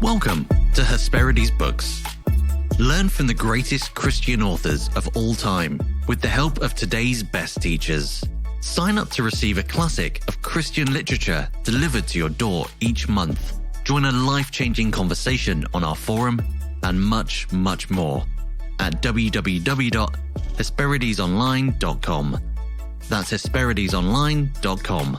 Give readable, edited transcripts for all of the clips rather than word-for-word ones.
Welcome to Hesperides Books. Learn from the greatest Christian authors of all time with the help of today's best teachers. Sign up to receive a classic of Christian literature delivered to your door each month. Join a life-changing conversation on our forum and much, much more at www.hesperidesonline.com. That's hesperidesonline.com.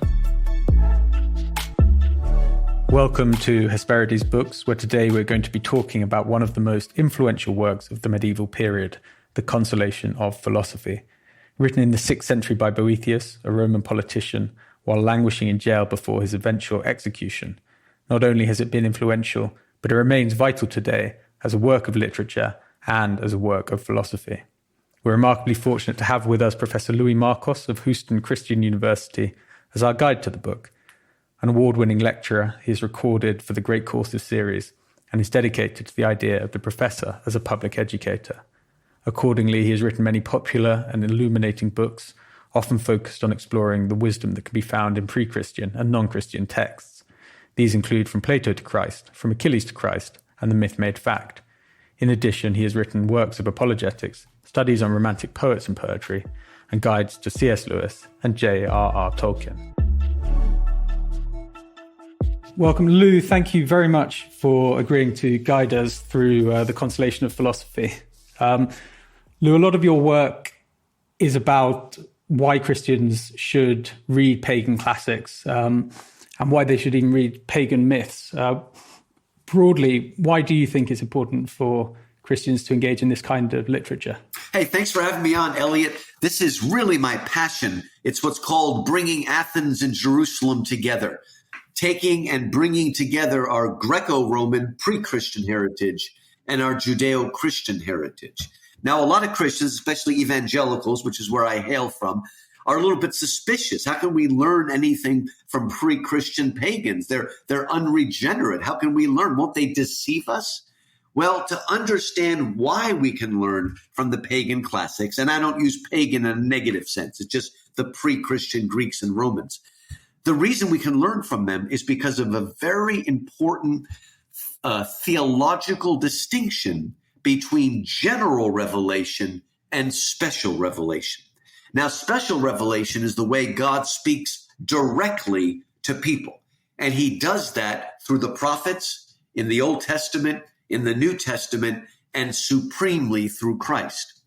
Welcome to Hesperides Books, where today we're going to be talking about one of the most influential works of the medieval period, the Consolation of Philosophy. Written in the 6th century by Boethius, a Roman politician, while languishing in jail before his eventual execution. Not only has it been influential, but it remains vital today as a work of literature and as a work of philosophy. We're remarkably fortunate to have with us Professor Louis Markos of Houston Christian University as our guide to the book. An award-winning lecturer, he is recorded for the Great Courses series and is dedicated to the idea of the professor as a public educator. Accordingly, he has written many popular and illuminating books, often focused on exploring the wisdom that can be found in pre-Christian and non-Christian texts. These include From Plato to Christ, From Achilles to Christ, and The Myth Made Fact. In addition, he has written works of apologetics, studies on romantic poets and poetry, and guides to C.S. Lewis and J.R.R. Tolkien. Welcome, Lou. Thank you very much for agreeing to guide us through the Consolation of Philosophy. Lou, a lot of your work is about why Christians should read pagan classics and why they should even read pagan myths. Broadly, why do you think it's important for Christians to engage in this kind of literature? Hey, thanks for having me on, Elliot. This is really my passion. It's what's called bringing Athens and Jerusalem together. Taking and bringing together our Greco-Roman pre-Christian heritage and our Judeo-Christian heritage. Now, a lot of Christians, especially evangelicals, which is where I hail from, are a little bit suspicious. How can we learn anything from pre-Christian pagans? They're unregenerate. How can we learn? Won't they deceive us? Well, to understand why we can learn from the pagan classics, and I don't use pagan in a negative sense, it's just the pre-Christian Greeks and Romans. The reason we can learn from them is because of a very important theological distinction between general revelation and special revelation. Now, special revelation is the way God speaks directly to people. And he does that through the prophets in the Old Testament, in the New Testament, and supremely through Christ.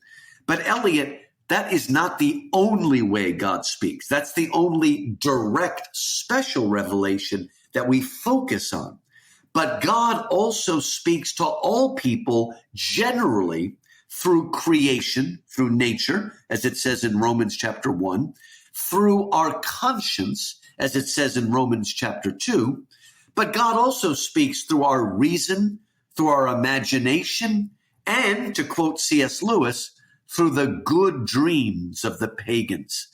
But Eliot, that is not the only way God speaks. That's the only direct special revelation that we focus on. But God also speaks to all people generally through creation, through nature, as it says in Romans chapter 1, through our conscience, as it says in Romans chapter 2. But God also speaks through our reason, through our imagination, and, to quote C.S. Lewis, through the good dreams of the pagans.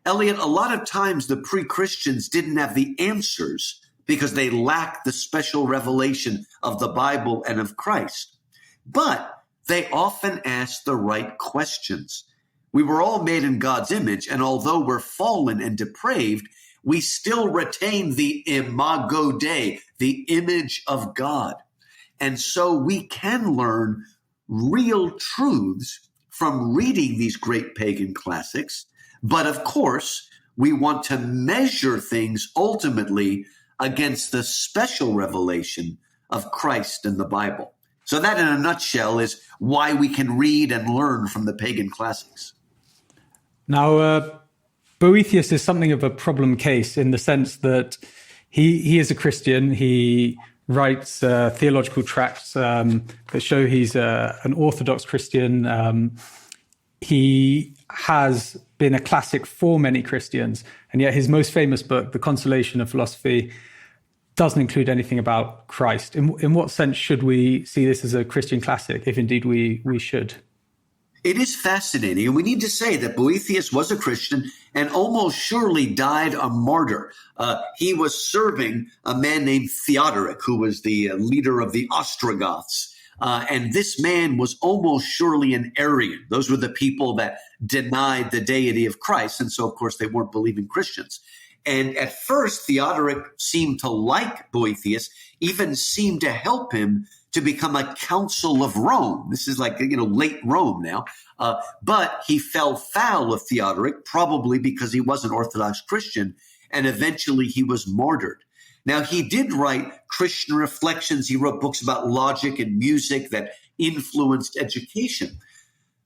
Eliot, a lot of times the pre-Christians didn't have the answers because they lacked the special revelation of the Bible and of Christ. But they often asked the right questions. We were all made in God's image, and although we're fallen and depraved, we still retain the imago Dei, the image of God. And so we can learn real truths from reading these great pagan classics. But of course, we want to measure things ultimately against the special revelation of Christ and the Bible. So that in a nutshell is why we can read and learn from the pagan classics. Now, Boethius is something of a problem case in the sense that he is a Christian. He writes theological tracts that show he's an Orthodox Christian. He has been a classic for many Christians, and yet his most famous book, The Consolation of Philosophy, doesn't include anything about Christ. In what sense should we see this as a Christian classic, if indeed we should? It is fascinating, and we need to say that Boethius was a Christian and almost surely died a martyr. He was serving a man named Theodoric, who was the leader of the Ostrogoths. And this man was almost surely an Arian. Those were the people that denied the deity of Christ. And so, of course, they weren't believing Christians. And at first, Theodoric seemed to like Boethius, even seemed to help him to become a council of Rome. This is like, late Rome now. But he fell foul of Theodoric, probably because he was an Orthodox Christian, and eventually he was martyred. Now, he did write Christian reflections. He wrote books about logic and music that influenced education.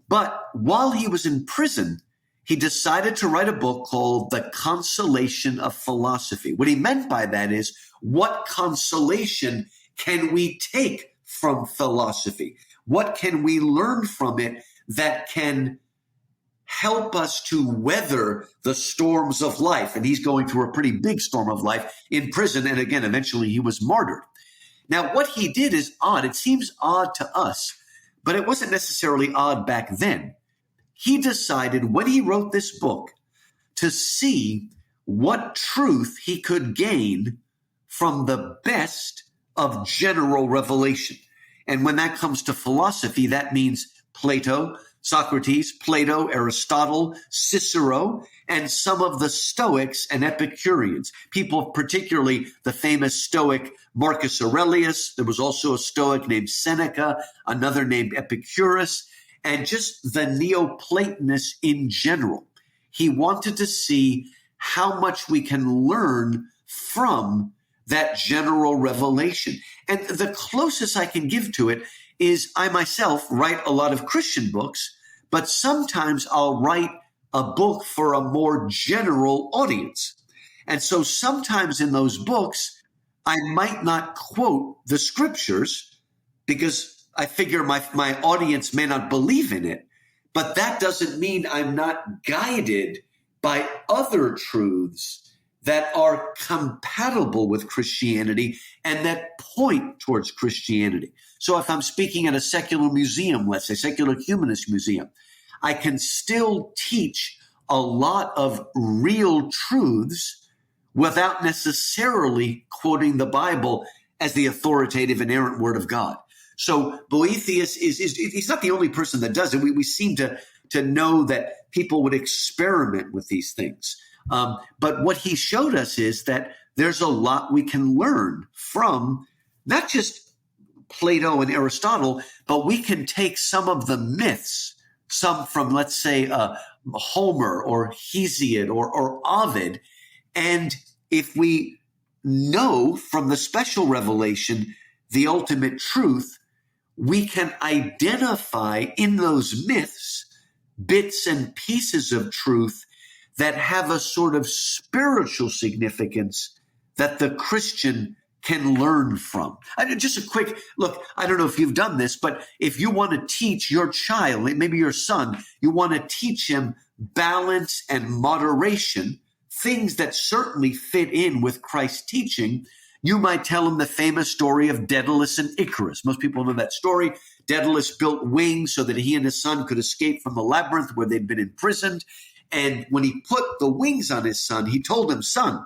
But while he was in prison, he decided to write a book called The Consolation of Philosophy. What he meant by that is, what consolation can we take from philosophy? What can we learn from it that can help us to weather the storms of life? And he's going through a pretty big storm of life in prison. And again, eventually he was martyred. Now, what he did is odd. It seems odd to us, but it wasn't necessarily odd back then. He decided when he wrote this book to see what truth he could gain from the best of general revelation. And when that comes to philosophy, that means Plato, Socrates, Plato, Aristotle, Cicero, and some of the Stoics and Epicureans. People, particularly the famous Stoic Marcus Aurelius. There was also a Stoic named Seneca, another named Epicurus, and just the Neoplatonists in general. He wanted to see how much we can learn from that general revelation. And the closest I can give to it is I myself write a lot of Christian books, but sometimes I'll write a book for a more general audience. And so sometimes in those books, I might not quote the scriptures because I figure my audience may not believe in it, but that doesn't mean I'm not guided by other truths that are compatible with Christianity and that point towards Christianity. So if I'm speaking at a secular museum, let's say secular humanist museum, I can still teach a lot of real truths without necessarily quoting the Bible as the authoritative, inerrant word of God. So Boethius he's not the only person that does it. We seem to know that people would experiment with these things. But what he showed us is that there's a lot we can learn from not just Plato and Aristotle, but we can take some of the myths, some from, let's say, Homer or Hesiod or Ovid. And if we know from the special revelation the ultimate truth, we can identify in those myths bits and pieces of truth that have a sort of spiritual significance that the Christian can learn from. Just a quick look, I don't know if you've done this, but if you want to teach your child, maybe your son, you want to teach him balance and moderation, things that certainly fit in with Christ's teaching, you might tell him the famous story of Daedalus and Icarus. Most people know that story. Daedalus built wings so that he and his son could escape from the labyrinth where they'd been imprisoned. And when he put the wings on his son, he told him, son,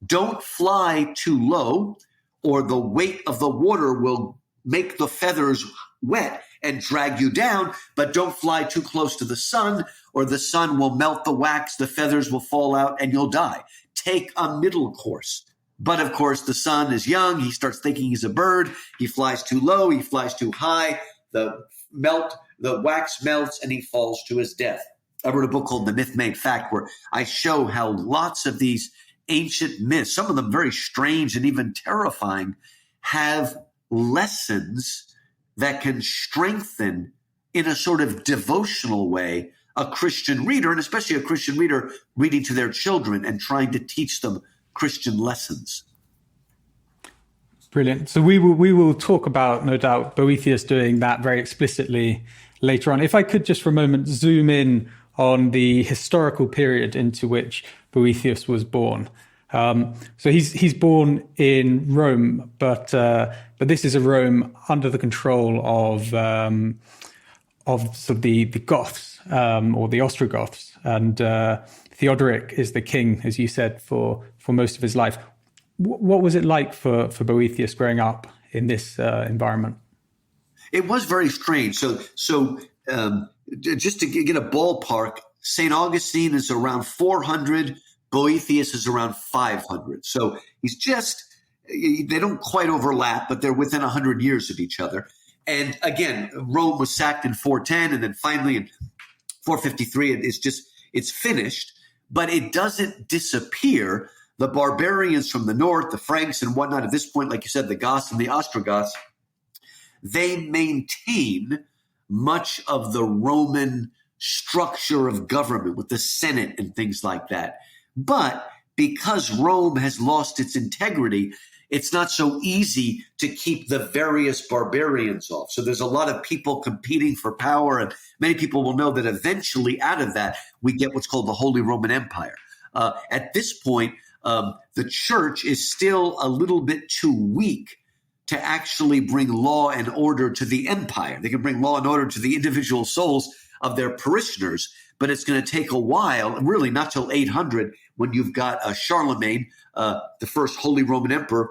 don't fly too low or the weight of the water will make the feathers wet and drag you down, but don't fly too close to the sun or the sun will melt the wax, the feathers will fall out and you'll die. Take a middle course. But of course, the son is young. He starts thinking he's a bird. He flies too low. He flies too high. The wax melts and he falls to his death. I wrote a book called The Myth Made Fact, where I show how lots of these ancient myths, some of them very strange and even terrifying, have lessons that can strengthen in a sort of devotional way a Christian reader, and especially a Christian reader reading to their children and trying to teach them Christian lessons. Brilliant. So we will talk about, no doubt, Boethius doing that very explicitly later on. If I could just for a moment zoom in on the historical period into which Boethius was born. So he's born in Rome, but this is a Rome under the control of sort of the Goths or the Ostrogoths, and Theodoric is the king, as you said, for most of his life. What was it like for Boethius growing up in this environment? It was very strange. So just to get a ballpark, St. Augustine is around 400 Boethius is around 500. So they don't quite overlap, but they're within 100 years of each other. And again, Rome was sacked in 410, and then finally in 453, it's finished, but it doesn't disappear. The barbarians from the north, the Franks and whatnot, at this point, like you said, the Goths and the Ostrogoths, they maintain much of the Roman structure of government with the Senate and things like that. But because Rome has lost its integrity, it's not so easy to keep the various barbarians off. So there's a lot of people competing for power, and many people will know that eventually out of that, we get what's called the Holy Roman Empire. At this point, the church is still a little bit too weak to actually bring law and order to the empire. They can bring law and order to the individual souls of their parishioners, but it's going to take a while, really not till 800, when you've got Charlemagne, the first Holy Roman Emperor,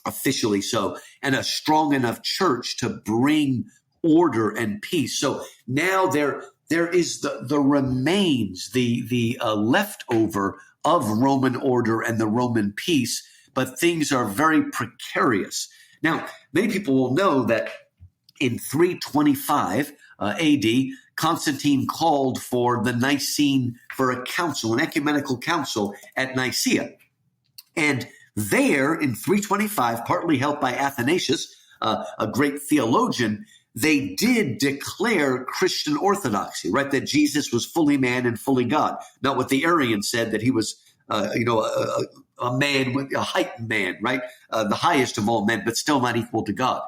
officially so, and a strong enough church to bring order and peace. So now there is the remains, the leftover of Roman order and the Roman peace, but things are very precarious. Now, many people will know that in 325 AD, Constantine called for the Nicene, for a council, an ecumenical council at Nicaea. And there in 325, partly helped by Athanasius, a great theologian, they did declare Christian orthodoxy, right? That Jesus was fully man and fully God. Not what the Arians said, that he was, a man, a heightened man, right? The highest of all men, but still not equal to God.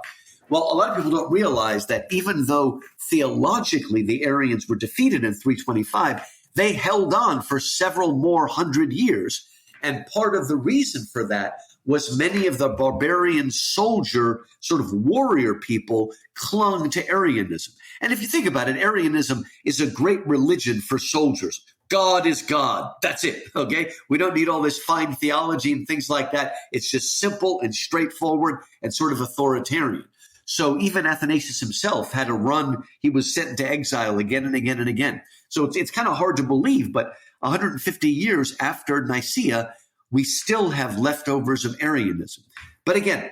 Well, a lot of people don't realize that even though theologically the Arians were defeated in 325, they held on for several more hundred years. And part of the reason for that was many of the barbarian soldier, sort of warrior people clung to Arianism. And if you think about it, Arianism is a great religion for soldiers. God is God. That's it. Okay. We don't need all this fine theology and things like that. It's just simple and straightforward and sort of authoritarian. So even Athanasius himself had a run. He was sent into exile again and again and again. So it's kind of hard to believe, but 150 years after Nicaea, we still have leftovers of Arianism. But again,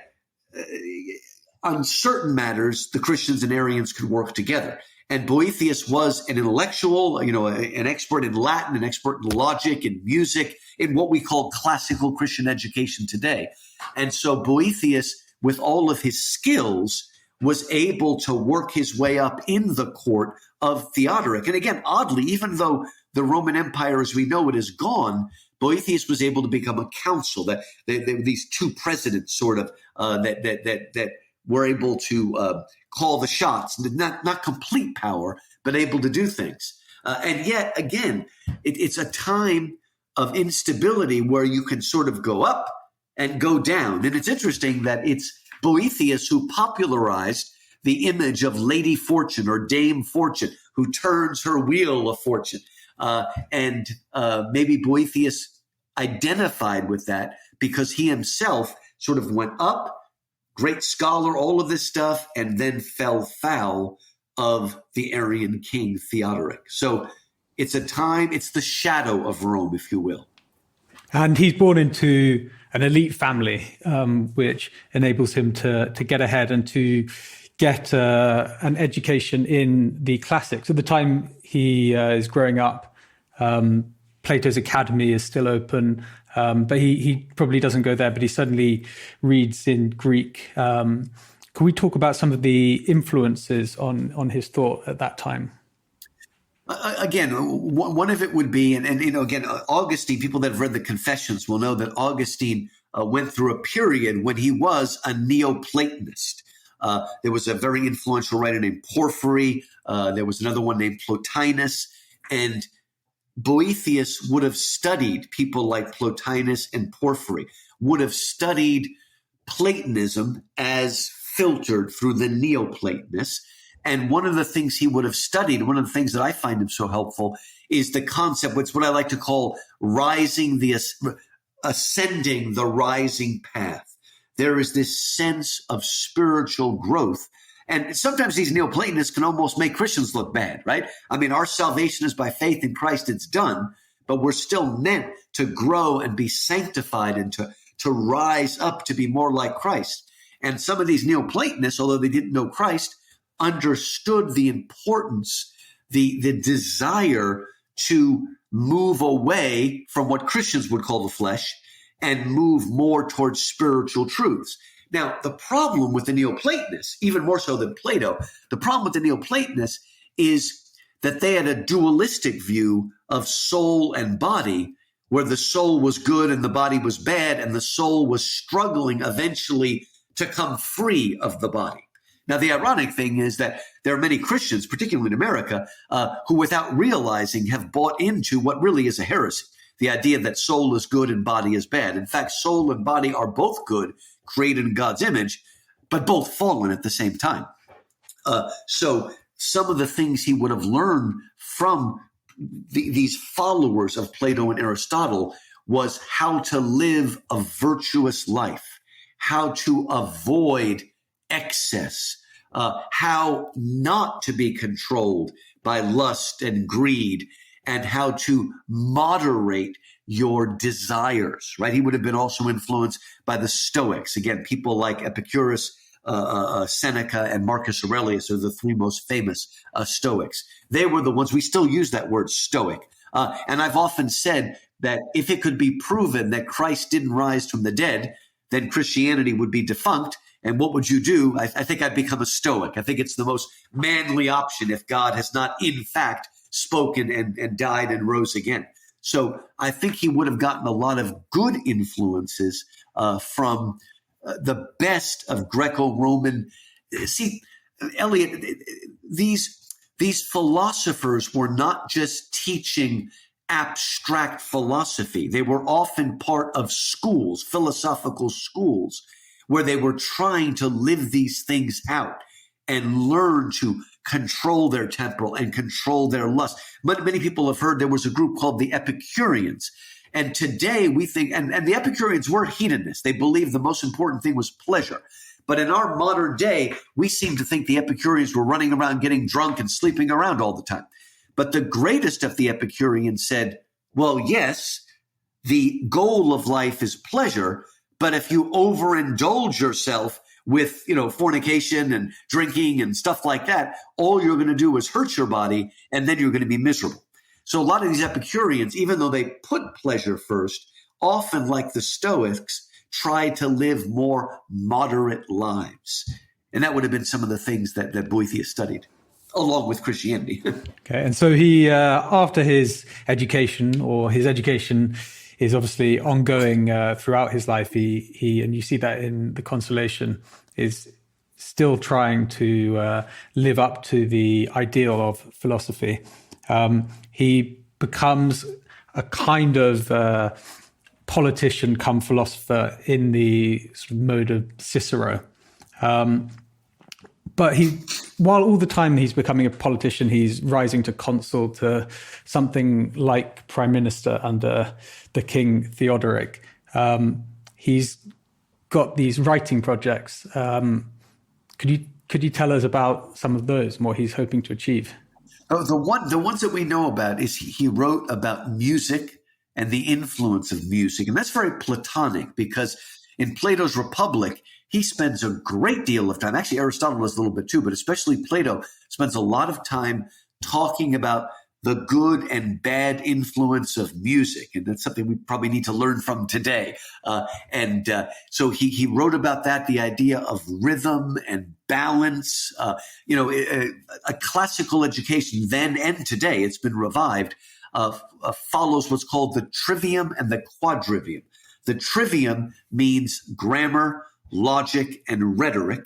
on certain matters, the Christians and Arians could work together. And Boethius was an intellectual, an expert in Latin, an expert in logic and music, in what we call classical Christian education today. And so Boethius, with all of his skills, was able to work his way up in the court of Theodoric. And again, oddly, even though the Roman Empire as we know it is gone, Boethius was able to become a council, that these two presidents sort of that were able to call the shots, not complete power, but able to do things. And yet, again, it's a time of instability where you can sort of go up and go down. And it's interesting that it's Boethius who popularized the image of Lady Fortune or Dame Fortune, who turns her wheel of fortune. And maybe Boethius identified with that because he himself sort of went up, great scholar, all of this stuff, and then fell foul of the Arian king Theodoric. So it's a time, it's the shadow of Rome, if you will. And he's born into an elite family, which enables him to get ahead and to get an education in the classics. At the time he is growing up, Plato's Academy is still open, but he probably doesn't go there, but he suddenly reads in Greek. Can we talk about some of the influences on his thought at that time? Again, one of it would be, and again, Augustine, people that have read the Confessions will know that Augustine went through a period when he was a Neoplatonist. There was a very influential writer named Porphyry. There was another one named Plotinus. And Boethius would have studied people like Plotinus and Porphyry, would have studied Platonism as filtered through the Neoplatonists. And one of the things he would have studied, one of the things that I find him so helpful, is the concept, it's what I like to call ascending the rising path. There is this sense of spiritual growth. And sometimes these Neoplatonists can almost make Christians look bad, right? I mean, our salvation is by faith in Christ, it's done. but we're still meant to grow and be sanctified and to rise up to be more like Christ. And some of these Neoplatonists, although they didn't know Christ, understood the importance, the desire to move away from what Christians would call the flesh and move more towards spiritual truths. Now, the problem with the Neoplatonists, even more so than Plato, the problem with the Neoplatonists is that they had a dualistic view of soul and body, where the soul was good and the body was bad, and the soul was struggling eventually to come free of the body. Now, the ironic thing is that there are many Christians, particularly in America, who without realizing have bought into what really is a heresy, the idea that soul is good and body is bad. In fact, soul and body are both good, created in God's image, but both fallen at the same time. So some of the things he would have learned from these followers of Plato and Aristotle was how to live a virtuous life, how to avoid excess, how not to be controlled by lust and greed, and how to moderate your desires, right? He would have been also influenced by the Stoics. Again, people like Epicurus, Seneca, and Marcus Aurelius are the three most famous Stoics. They were the ones, we still use that word Stoic. And I've often said that if it could be proven that Christ didn't rise from the dead, then Christianity would be defunct. And what would you do? I think I'd become a Stoic. I think it's the most manly option if God has not, in fact, spoken and died and rose again. So I think he would have gotten a lot of good influences from the best of Greco-Roman. See, Elliot, these philosophers were not just teaching abstract philosophy. They were often part of schools, philosophical schools, where they were trying to live these things out and learn to control their temporal and control their lust. But many people have heard there was a group called the Epicureans. And today we think, and the Epicureans were hedonists. They believed the most important thing was pleasure. But in our modern day, we seem to think the Epicureans were running around getting drunk and sleeping around all the time. But the greatest of the Epicureans said, well, yes, the goal of life is pleasure, but if you overindulge yourself with, fornication and drinking and stuff like that, all you're going to do is hurt your body, and then you're going to be miserable. So a lot of these Epicureans, even though they put pleasure first, often like the Stoics, try to live more moderate lives. And that would have been some of the things that Boethius studied, along with Christianity. Okay, and so he, after his education, or his education is obviously ongoing throughout his life, he, and you see that in the Consolation, is still trying to live up to the ideal of philosophy. He becomes a kind of politician come philosopher in the sort of mode of Cicero. But while all the time he's becoming a politician, he's rising to consul, to something like prime minister under the King Theodoric. He's got these writing projects. Could you tell us about some of those and what he's hoping to achieve? Oh, the ones that we know about is he wrote about music and the influence of music. And that's very Platonic, because in Plato's Republic, he spends a great deal of time, actually Aristotle does a little bit too, but especially Plato spends a lot of time talking about the good and bad influence of music. And that's something we probably need to learn from today. So he wrote about that, the idea of rhythm and balance. A classical education then and today, it's been revived, follows what's called the trivium and the quadrivium. The trivium means grammar, logic, and rhetoric.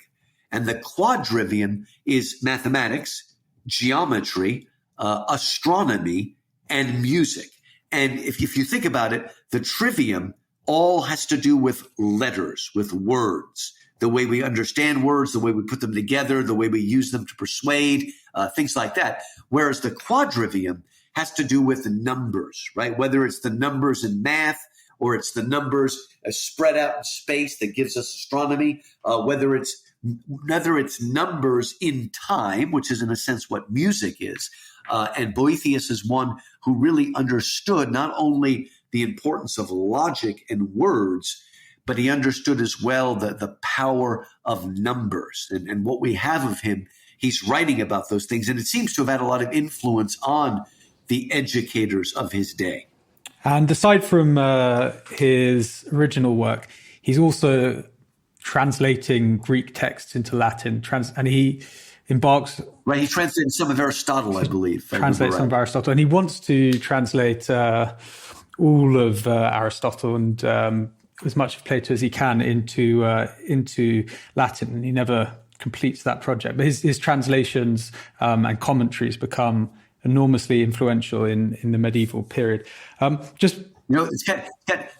And the quadrivium is mathematics, geometry, astronomy, and music. And if you think about it, the trivium all has to do with letters, with words, the way we understand words, the way we put them together, the way we use them to persuade, things like that. Whereas the quadrivium has to do with the numbers, right? Whether it's the numbers in math, or it's the numbers spread out in space that gives us astronomy, whether it's numbers in time, which is in a sense what music is, And Boethius is one who really understood not only the importance of logic and words, but he understood as well the power of numbers. And what we have of him, he's writing about those things. And it seems to have had a lot of influence on the educators of his day. And aside from his original work, he's also translating Greek texts into Latin. And he embarks... Right, he translated some of Aristotle, I believe. Translates some of Aristotle. And he wants to translate all of Aristotle and as much of Plato as he can into Latin. And he never completes that project. But his translations and commentaries become enormously influential in the medieval period. It's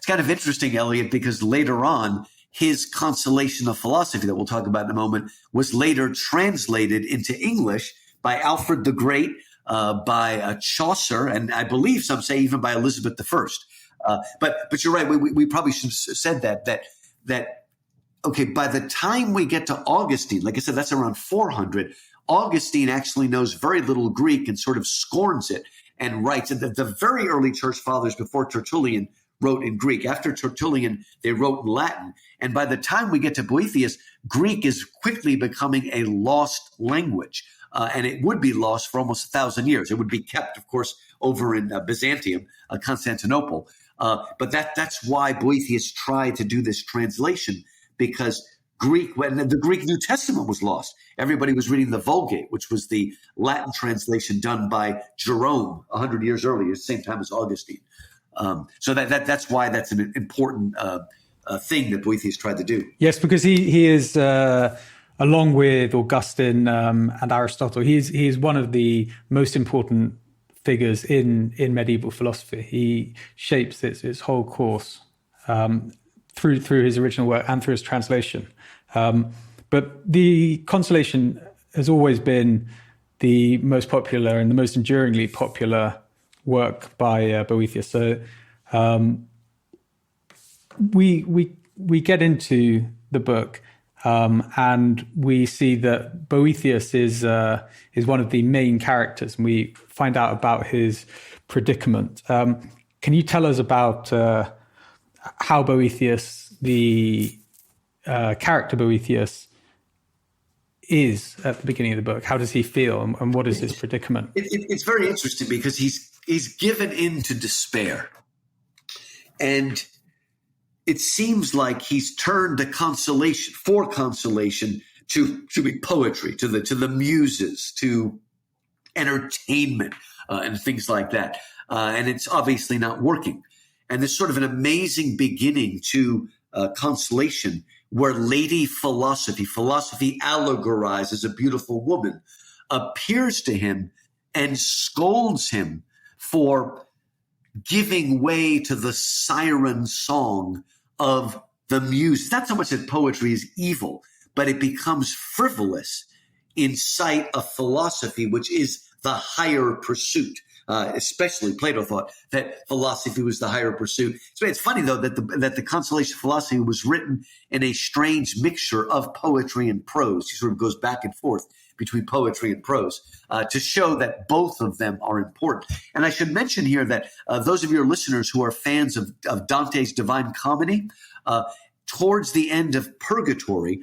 kind of interesting, Elliot, because later on, his Consolation of Philosophy that we'll talk about in a moment was later translated into English by Alfred the Great, by Chaucer, and I believe some say even by Elizabeth I. But you're right. We probably should have said that. Okay, by the time we get to Augustine, like I said, that's around 400. Augustine actually knows very little Greek and sort of scorns it and writes. And the very early church fathers before Tertullian wrote in Greek. After Tertullian, they wrote in Latin. And by the time we get to Boethius, Greek is quickly becoming a lost language. And it would be lost for almost 1,000 years. It would be kept, of course, over in Byzantium, Constantinople. But that's why Boethius tried to do this translation, because when the Greek New Testament was lost, everybody was reading the Vulgate, which was the Latin translation done by Jerome 100 years earlier, same time as Augustine. So that's why that's an important thing that Boethius tried to do. Yes, because he is, along with Augustine and Aristotle, he is one of the most important figures in medieval philosophy. He shapes its whole course through his original work and through his translation. But the Consolation has always been the most popular and the most enduringly popular work by Boethius. So we get into the book and we see that Boethius is one of the main characters, and we find out about his predicament. Can you tell us about how Boethius, the character Boethius, is at the beginning of the book? How does he feel, and what is his predicament? It's very interesting because he's given in to despair, and it seems like he's turned to consolation to be poetry, to the muses, to entertainment and things like that, and it's obviously not working. And there's sort of an amazing beginning to Consolation, where Lady Philosophy allegorized as a beautiful woman, appears to him and scolds him for giving way to the siren song of the muse. Not so much that poetry is evil, but it becomes frivolous in sight of philosophy, which is the higher pursuit. Especially Plato thought that philosophy was the higher pursuit. So it's funny, though, that the Consolation of Philosophy was written in a strange mixture of poetry and prose. He sort of goes back and forth between poetry and prose to show that both of them are important. And I should mention here that those of your listeners who are fans of Dante's Divine Comedy, towards the end of Purgatory,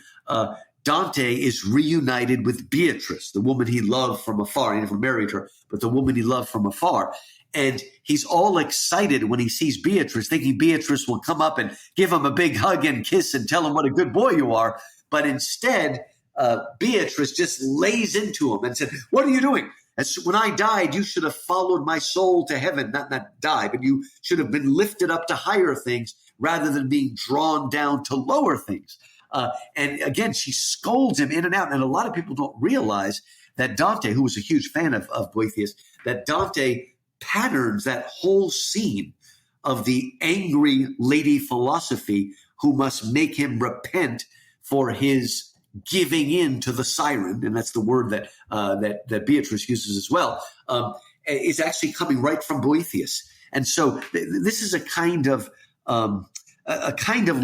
Dante is reunited with Beatrice, the woman he loved from afar. He never married her, but the woman he loved from afar. And he's all excited when he sees Beatrice, thinking Beatrice will come up and give him a big hug and kiss and tell him what a good boy you are. But instead, Beatrice just lays into him and said, "What are you doing? When I died, you should have followed my soul to heaven, not die, but you should have been lifted up to higher things rather than being drawn down to lower things." And again, she scolds him in and out. And a lot of people don't realize that Dante, who was a huge fan of Boethius, that Dante patterns that whole scene of the angry Lady Philosophy who must make him repent for his giving in to the siren. And that's the word that Beatrice uses as well, is actually coming right from Boethius. And so this is a kind of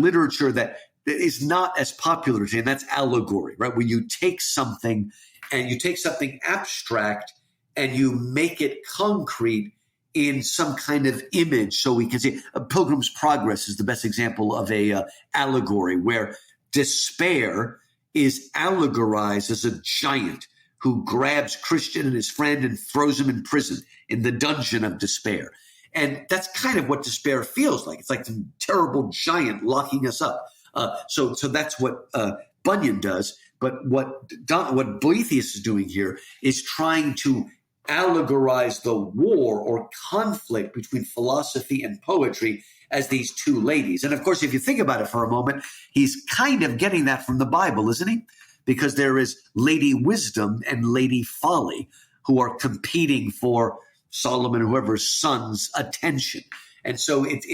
literature that is not as popular today, and that's allegory, right? Where you take something abstract and you make it concrete in some kind of image so we can see. Pilgrim's Progress is the best example of a allegory where despair is allegorized as a giant who grabs Christian and his friend and throws him in prison, in the dungeon of despair. And that's kind of what despair feels like. It's like some terrible giant locking us up. So that's what Bunyan does. But what Boethius is doing here is trying to allegorize the war or conflict between philosophy and poetry as these two ladies. And of course, if you think about it for a moment, he's kind of getting that from the Bible, isn't he? Because there is Lady Wisdom and Lady Folly who are competing for Solomon, whoever's son's attention. And so it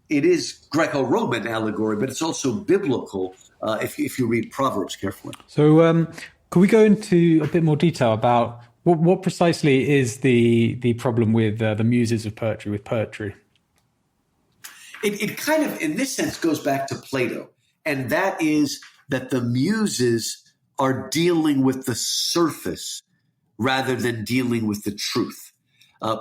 is Greco-Roman allegory, but it's also biblical if you read Proverbs carefully. So could we go into a bit more detail about what precisely is the problem with the muses of poetry, with poetry? It kind of, in this sense, goes back to Plato, and that is that the muses are dealing with the surface rather than dealing with the truth.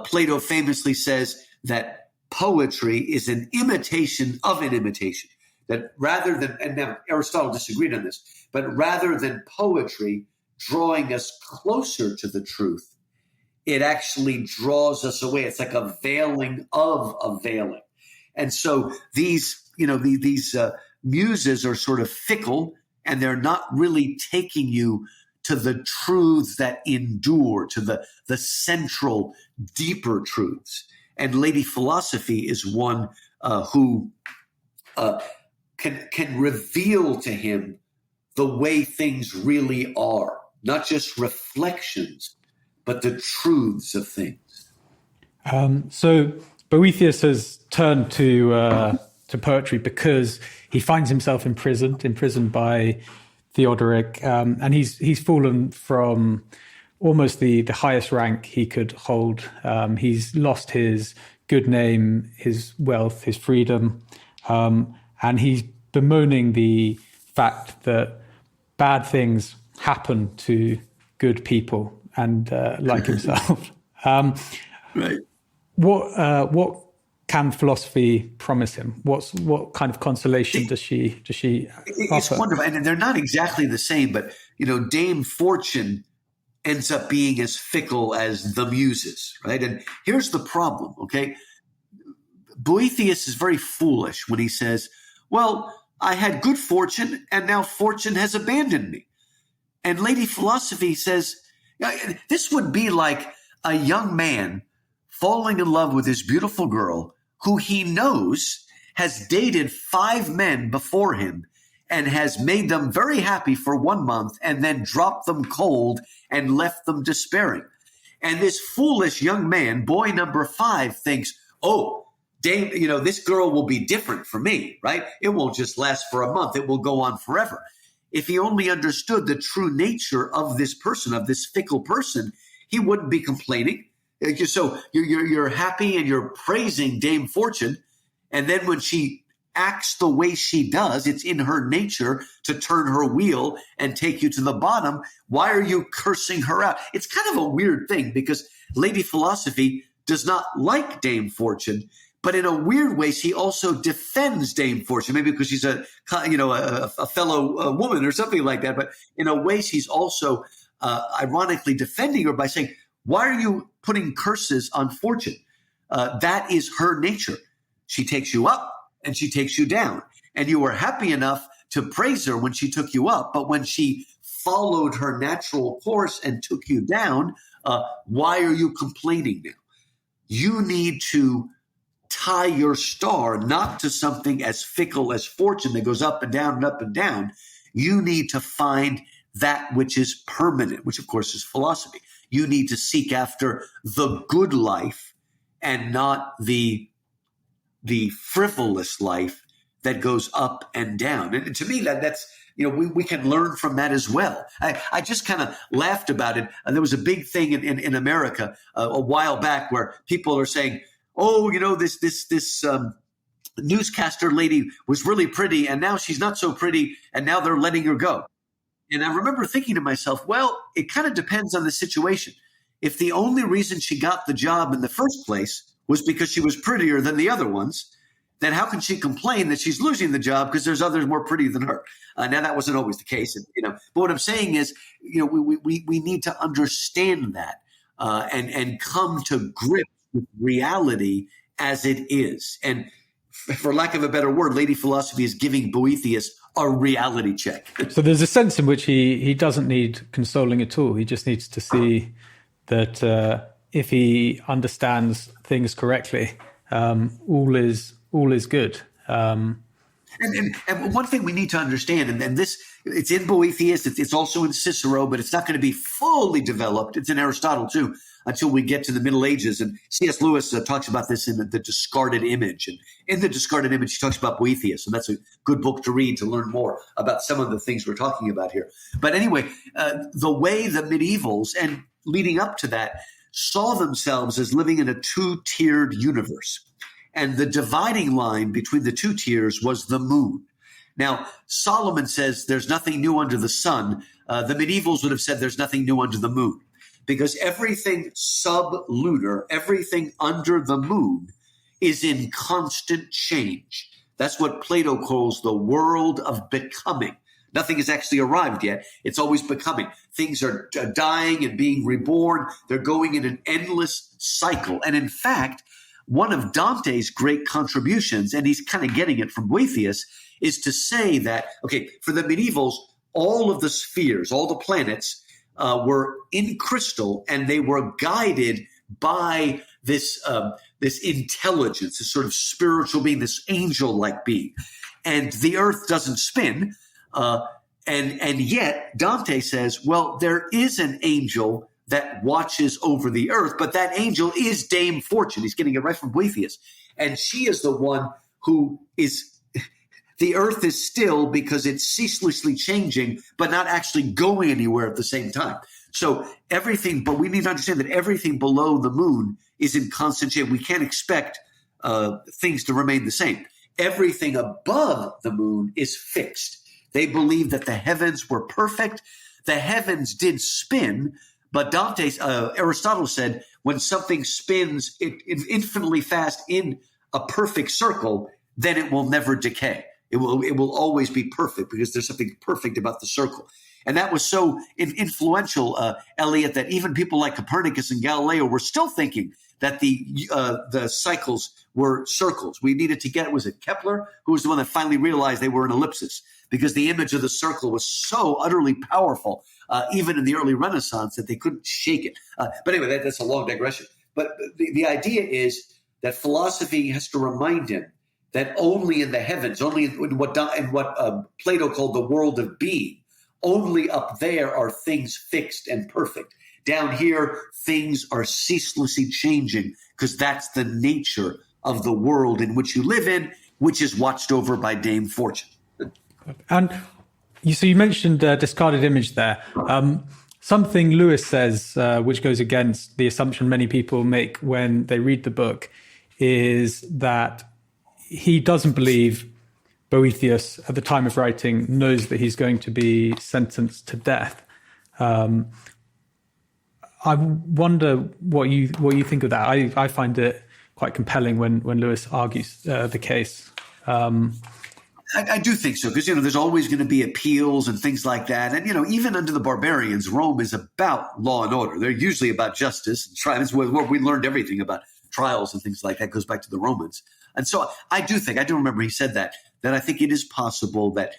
Plato famously says that poetry is an imitation of an imitation. That rather than, and now Aristotle disagreed on this, but rather than poetry drawing us closer to the truth, it actually draws us away. It's like a veiling of a veiling. And so these muses are sort of fickle, and they're not really taking you to the truths that endure, to the central, deeper truths. And Lady Philosophy is one who can reveal to him the way things really are, not just reflections, but the truths of things. So Boethius has turned to poetry because he finds himself imprisoned by Theodoric, and he's fallen from almost the highest rank he could hold. He's lost his good name, his wealth, his freedom, and he's bemoaning the fact that bad things happen to good people and like himself. Right. What can philosophy promise him? What kind of consolation does she It's offer? wonderful, and they're not exactly the same. But Dame Fortune ends up being as fickle as the muses, right? And here's the problem. Okay, Boethius is very foolish when he says, "Well, I had good fortune, and now fortune has abandoned me." And Lady Philosophy says, this would be like a young man falling in love with this beautiful girl who he knows has dated 5 men before him and has made them very happy for 1 month and then dropped them cold and left them despairing. And this foolish young man, boy number 5, thinks, oh, Dame, this girl will be different for me, right? It won't just last for a month. It will go on forever. If he only understood the true nature of this person, of this fickle person, he wouldn't be complaining. So you're happy and you're praising Dame Fortune. And then when she acts the way she does, it's in her nature to turn her wheel and take you to the bottom. Why are you cursing her out? It's kind of a weird thing because Lady Philosophy does not like Dame Fortune, but in a weird way, she also defends Dame Fortune, maybe because she's a fellow woman or something like that. But in a way, she's also ironically defending her by saying, why are you putting curses on Fortune? That is her nature. She takes you up and she takes you down. And you were happy enough to praise her when she took you up. But when she followed her natural course and took you down, why are you complaining now? You need to tie your star not to something as fickle as fortune that goes up and down and up and down. You need to find that which is permanent, which of course is philosophy. You need to seek after the good life and not the frivolous life that goes up and down. And to me, that's we can learn from that as well. I just kind of laughed about it. There was a big thing in America a while back where people are saying, oh, this newscaster lady was really pretty, and now she's not so pretty, and now they're letting her go. And I remember thinking to myself, well, it kind of depends on the situation. If the only reason she got the job in the first place was because she was prettier than the other ones, then how can she complain that she's losing the job because there's others more pretty than her? Now that wasn't always the case, but what I'm saying is, we need to understand that and come to grips with reality as it is. And for lack of a better word, Lady Philosophy is giving Boethius a reality check. So there's a sense in which he doesn't need consoling at all. He just needs to see that if he understands things correctly, all is good. And one thing we need to understand, and this, it's in Boethius, it's also in Cicero, but it's not going to be fully developed. It's in Aristotle too, until we get to the Middle Ages. And C.S. Lewis talks about this in the Discarded Image. And in the Discarded Image, he talks about Boethius. And that's a good book to read to learn more about some of the things we're talking about here. But anyway, the way the medievals and leading up to that saw themselves as living in a two-tiered universe. And the dividing line between the two tiers was the moon. Now, Solomon says there's nothing new under the sun. The medievals would have said there's nothing new under the moon, because everything sub-lunar, everything under the moon is in constant change. That's what Plato calls the world of becoming. Nothing has actually arrived yet. It's always becoming. Things are dying and being reborn. They're going in an endless cycle. And in fact, one of Dante's great contributions, and he's kind of getting it from Boethius, is to say that, okay, for the medievals, all of the spheres, all the planets were in crystal, and they were guided by this intelligence, this sort of spiritual being, this angel-like being. And the earth doesn't spin. And yet Dante says, well, there is an angel that watches over the earth, but that angel is Dame Fortune. He's getting it right from Boethius. And she is the one who is, the earth is still because it's ceaselessly changing, but not actually going anywhere at the same time. So everything, but we need to understand that everything below the moon is in constant change. We can't expect things to remain the same. Everything above the moon is fixed. They believe that the heavens were perfect. The heavens did spin, but Aristotle said when something spins infinitely fast in a perfect circle, then it will never decay. It will always be perfect because there's something perfect about the circle. And that was so influential, Elliot, that even people like Copernicus and Galileo were still thinking that the cycles were circles. We needed to get, was it Kepler, who was the one that finally realized they were an ellipsis, because the image of the circle was so utterly powerful, even in the early Renaissance, that they couldn't shake it. But anyway, that's a long digression. But the idea is that philosophy has to remind him that only in the heavens, only in what Plato called the world of being, only up there are things fixed and perfect. Down here, things are ceaselessly changing because that's the nature of the world in which you live in, which is watched over by Dame Fortune. And you mentioned Discarded Image there. Something Lewis says, which goes against the assumption many people make when they read the book, is that he doesn't believe Boethius, at the time of writing, knows that he's going to be sentenced to death. I wonder what you think of that. I find it quite compelling when Lewis argues the case. I do think so, because, there's always going to be appeals and things like that. And, even under the barbarians, Rome is about law and order. They're usually about justice and trials, where we learned everything about trials and things like that goes back to the Romans. And so I do remember he said that I think it is possible that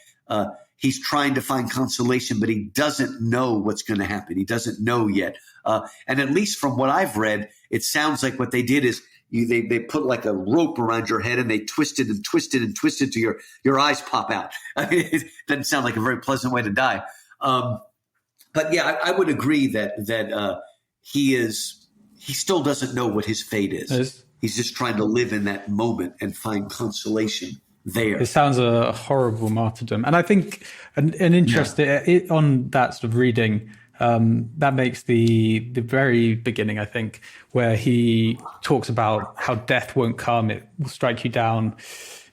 he's trying to find consolation, but he doesn't know what's going to happen. He doesn't know yet. And at least from what I've read, it sounds like what they did is they put like a rope around your head and they twisted and twisted and twisted to your eyes pop out. I mean, it doesn't sound like a very pleasant way to die. But yeah, I would agree that he still doesn't know what his fate is. He's just trying to live in that moment and find consolation there. It sounds a horrible martyrdom. And I think an interest on that sort of reading, that makes the very beginning, I think, where he talks about how death won't come, it will strike you down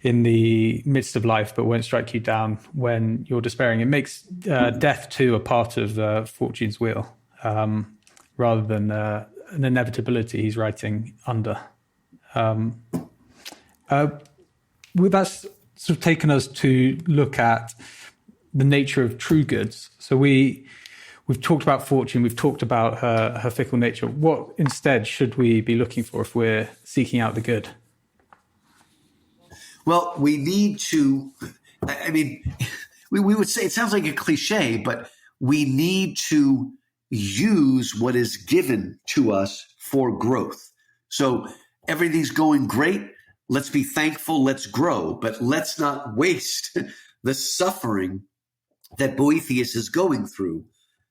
in the midst of life, but won't strike you down when you're despairing. It makes death too a part of fortune's wheel, rather than an inevitability he's writing under. That's sort of taken us to look at the nature of true goods. So we've talked about fortune, we've talked about her fickle nature. What instead should we be looking for if we're seeking out the good? Well, we need to, I mean, we would say, it sounds like a cliche, but we need to use what is given to us for growth. So everything's going great. Let's be thankful. Let's grow, but let's not waste the suffering that Boethius is going through,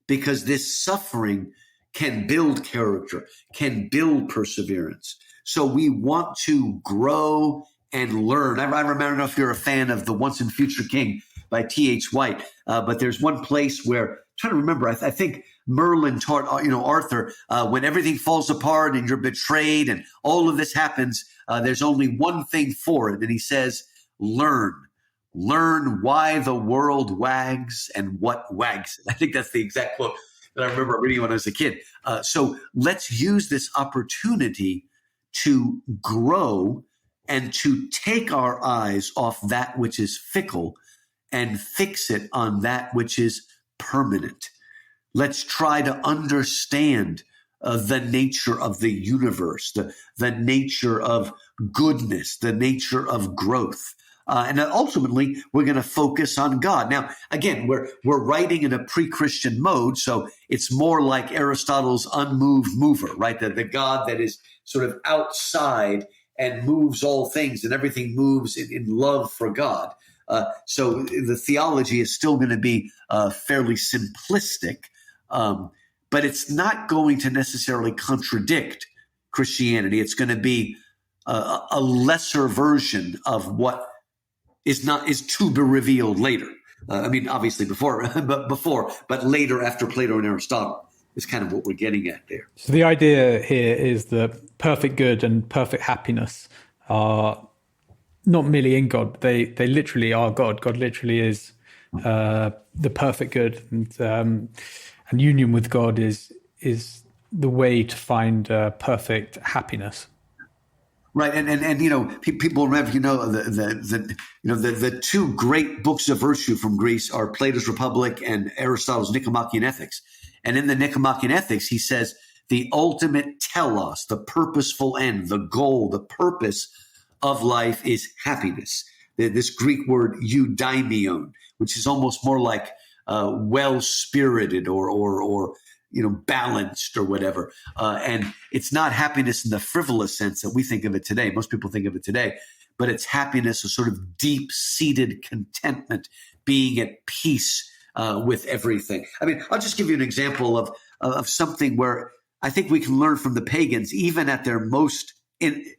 because this suffering can build character, can build perseverance. So we want to grow and learn. I don't know if you're a fan of The Once and Future King by T.H. White, but there's one place where, I'm trying to remember, I think Merlin taught Arthur, when everything falls apart and you're betrayed and all of this happens, there's only one thing for it. And he says, learn why the world wags and what wags it. I think that's the exact quote that I remember reading when I was a kid. So let's use this opportunity to grow and to take our eyes off that which is fickle and fix it on that which is permanent. Let's try to understand the nature of the universe, the nature of goodness, the nature of growth. And ultimately, we're going to focus on God. Now, again, we're writing in a pre-Christian mode, so it's more like Aristotle's unmoved mover, right? The God that is sort of outside and moves all things, and everything moves in love for God. So the theology is still going to be fairly simplistic, but it's not going to necessarily contradict Christianity. It's going to be a lesser version of what is to be revealed later. Obviously before, but later after Plato and Aristotle is kind of what we're getting at there. So the idea here is that perfect good and perfect happiness are not merely in God, they literally are God. God literally is the perfect good, and union with God is the way to find perfect happiness. Right, and people remember the two great books of virtue from Greece are Plato's Republic and Aristotle's Nicomachean Ethics. And in the Nicomachean Ethics, he says the ultimate telos, the purposeful end, the goal, the purpose of life is happiness. This Greek word eudaimion, which is almost more like well-spirited or balanced or whatever. And it's not happiness in the frivolous sense that we think of it today. Most people think of it today, but it's happiness, a sort of deep-seated contentment, being at peace with everything. I'll just give you an example of something where I think we can learn from the pagans, even at their most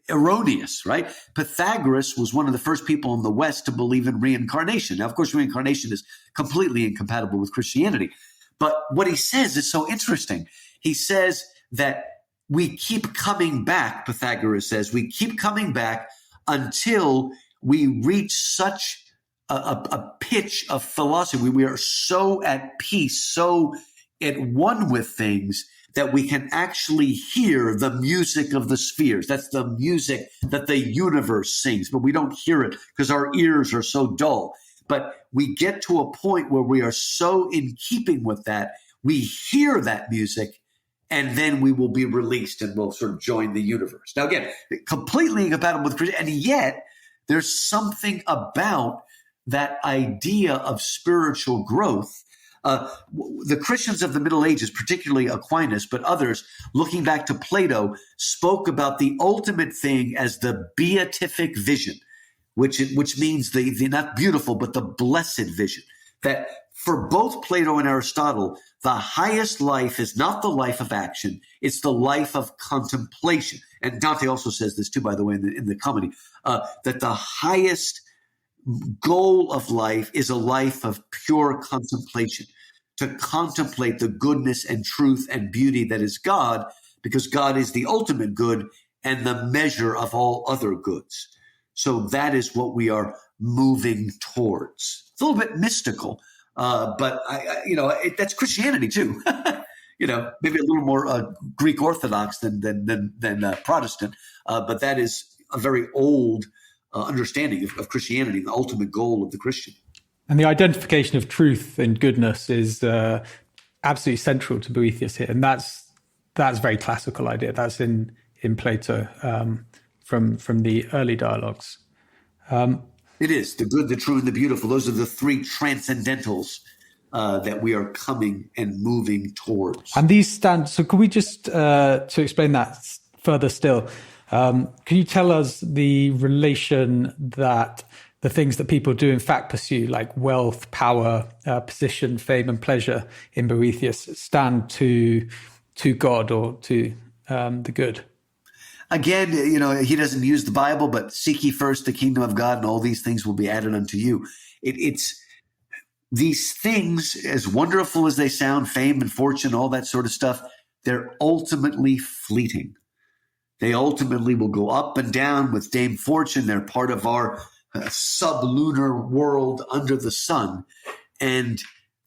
erroneous, right? Pythagoras was one of the first people in the West to believe in reincarnation. Now, of course, reincarnation is completely incompatible with Christianity. But what he says is so interesting. He says that we keep coming back, Pythagoras says, we keep coming back until we reach such a pitch of philosophy. We are so at peace, so at one with things that we can actually hear the music of the spheres. That's the music that the universe sings, but we don't hear it because our ears are so dull. But we get to a point where we are so in keeping with that, we hear that music, and then we will be released and we'll sort of join the universe. Now, again, completely incompatible with Christianity, and yet there's something about that idea of spiritual growth. The Christians of the Middle Ages, particularly Aquinas, but others, looking back to Plato, spoke about the ultimate thing as the beatific vision, which means the not beautiful, but the blessed vision. That for both Plato and Aristotle, the highest life is not the life of action, it's the life of contemplation. And Dante also says this too, by the way, in the comedy, that the highest goal of life is a life of pure contemplation, to contemplate the goodness and truth and beauty that is God, because God is the ultimate good and the measure of all other goods. So that is what we are moving towards. It's a little bit mystical, but that's Christianity too. Maybe a little more Greek Orthodox than Protestant, but that is a very old understanding of Christianity, the ultimate goal of the Christian. And the identification of truth and goodness is absolutely central to Boethius here, and that's a very classical idea. That's in Plato from the early dialogues. It is the good, the true, and the beautiful. Those are the three transcendentals that we are coming and moving towards. And these stand. So, could we just to explain that further still? Can you tell us the relation that the things that people do in fact pursue, like wealth, power, position, fame, and pleasure in Boethius, stand to God or to the good? Again, he doesn't use the Bible, but seek ye first the kingdom of God, and all these things will be added unto you. It's these things, as wonderful as they sound, fame and fortune, all that sort of stuff, they're ultimately fleeting. They ultimately will go up and down with Dame Fortune. They're part of our sublunar world under the sun, and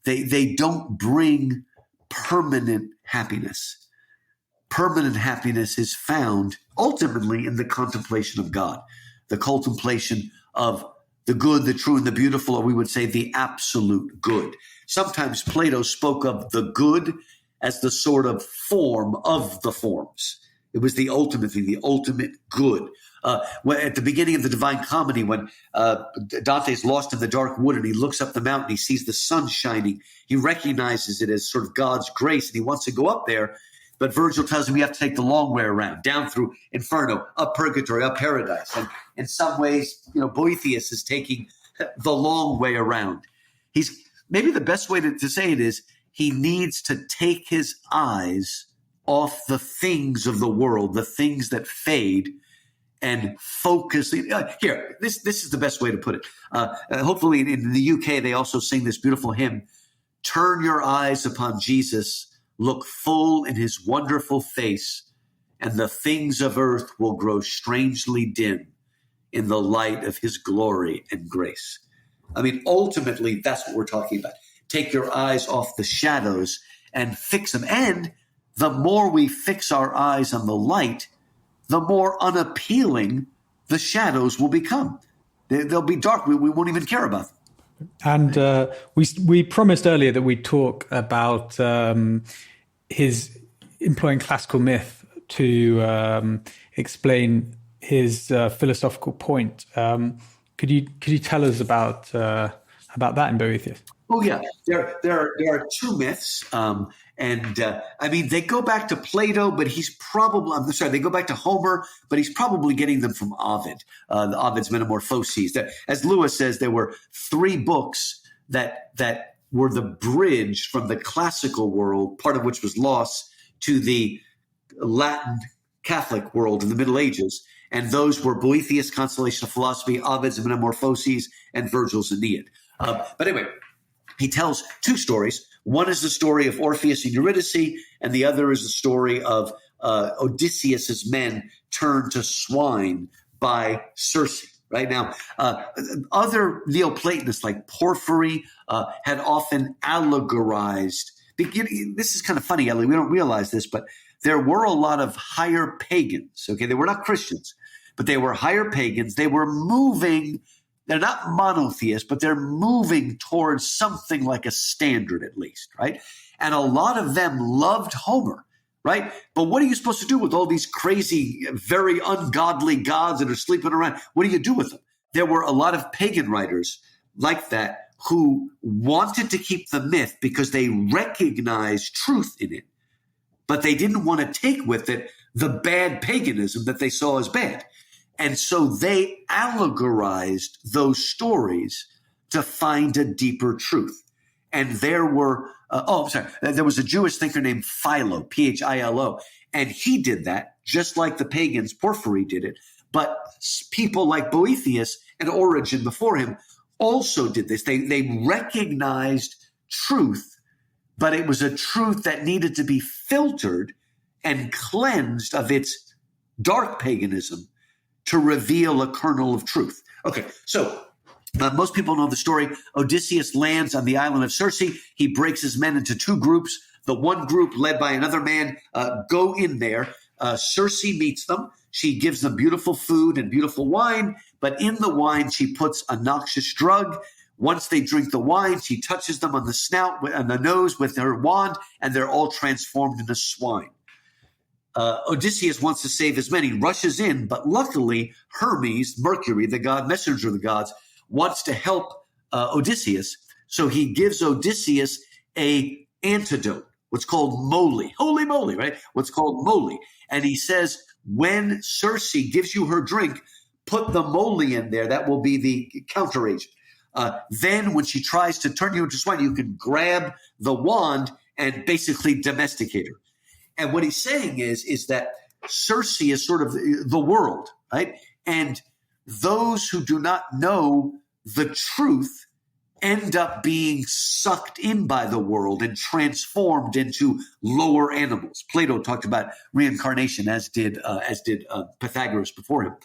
they don't bring permanent happiness. Permanent happiness is found ultimately in the contemplation of God, the contemplation of the good, the true, and the beautiful, or we would say the absolute good. Sometimes Plato spoke of the good as the sort of form of the forms. It was the ultimate thing, the ultimate good. At the beginning of the Divine Comedy, when Dante's lost in the dark wood and he looks up the mountain, he sees the sun shining. He recognizes it as sort of God's grace, and he wants to go up there. But Virgil tells him you have to take the long way around, down through Inferno, up Purgatory, up Paradise. And in some ways, Boethius is taking the long way around. He's maybe the best way to say it is he needs to take his eyes off the things of the world, the things that fade, and focus. Here, this is the best way to put it. Hopefully in the UK, they also sing this beautiful hymn, "Turn your eyes upon Jesus, look full in his wonderful face, and the things of earth will grow strangely dim in the light of his glory and grace." I mean, ultimately, that's what we're talking about. Take your eyes off the shadows and fix them. And the more we fix our eyes on the light, the more unappealing the shadows will become. They'll be dark. We won't even care about them. And we promised earlier that we'd talk about his employing classical myth to explain his philosophical point. Could you tell us about that in Boethius? Oh yeah, there are two myths, they go back to Plato, but they go back to Homer, but he's probably getting them from Ovid, Ovid's Metamorphoses. As Lewis says, there were three books that were the bridge from the classical world, part of which was lost, to the Latin Catholic world in the Middle Ages. And those were Boethius' Consolation of Philosophy, Ovid's Metamorphoses, and Virgil's Aeneid. But anyway, he tells two stories. One is the story of Orpheus and Eurydice, and the other is the story of Odysseus's men turned to swine by Circe. Right now, other Neoplatonists like Porphyry had often allegorized. This is kind of funny, Ellie. We don't realize this, but there were a lot of higher pagans. Okay, they were not Christians, but they were higher pagans. They were moving. They're not monotheists, but they're moving towards something like a standard, at least, right? And a lot of them loved Homer, right? But what are you supposed to do with all these crazy, very ungodly gods that are sleeping around? What do you do with them? There were a lot of pagan writers like that who wanted to keep the myth because they recognized truth in it, but they didn't want to take with it the bad paganism that they saw as bad. And so they allegorized those stories to find a deeper truth. And there were, there was a Jewish thinker named Philo, Philo, and he did that just like the pagans, Porphyry did it. But people like Boethius and Origen before him also did this. They recognized truth, but it was a truth that needed to be filtered and cleansed of its dark paganism to reveal a kernel of truth. Okay, so most people know the story. Odysseus lands on the island of Circe. He breaks his men into two groups. The one group, led by another man, go in there. Circe meets them. She gives them beautiful food and beautiful wine, but in the wine, she puts a noxious drug. Once they drink the wine, she touches them on the snout and the nose with her wand, and they're all transformed into swine. Odysseus wants to save his men. He rushes in, but luckily, Hermes, Mercury, the god, messenger of the gods, wants to help Odysseus. So he gives Odysseus a antidote, what's called moly. Holy moly, right? What's called moly. And he says, when Circe gives you her drink, put the moly in there. That will be the counteragent. Then when she tries to turn you into swine, you can grab the wand and basically domesticate her. And what he's saying is that Circe is sort of the world, right? And those who do not know the truth end up being sucked in by the world and transformed into lower animals. Plato talked about reincarnation, as did Pythagoras before him.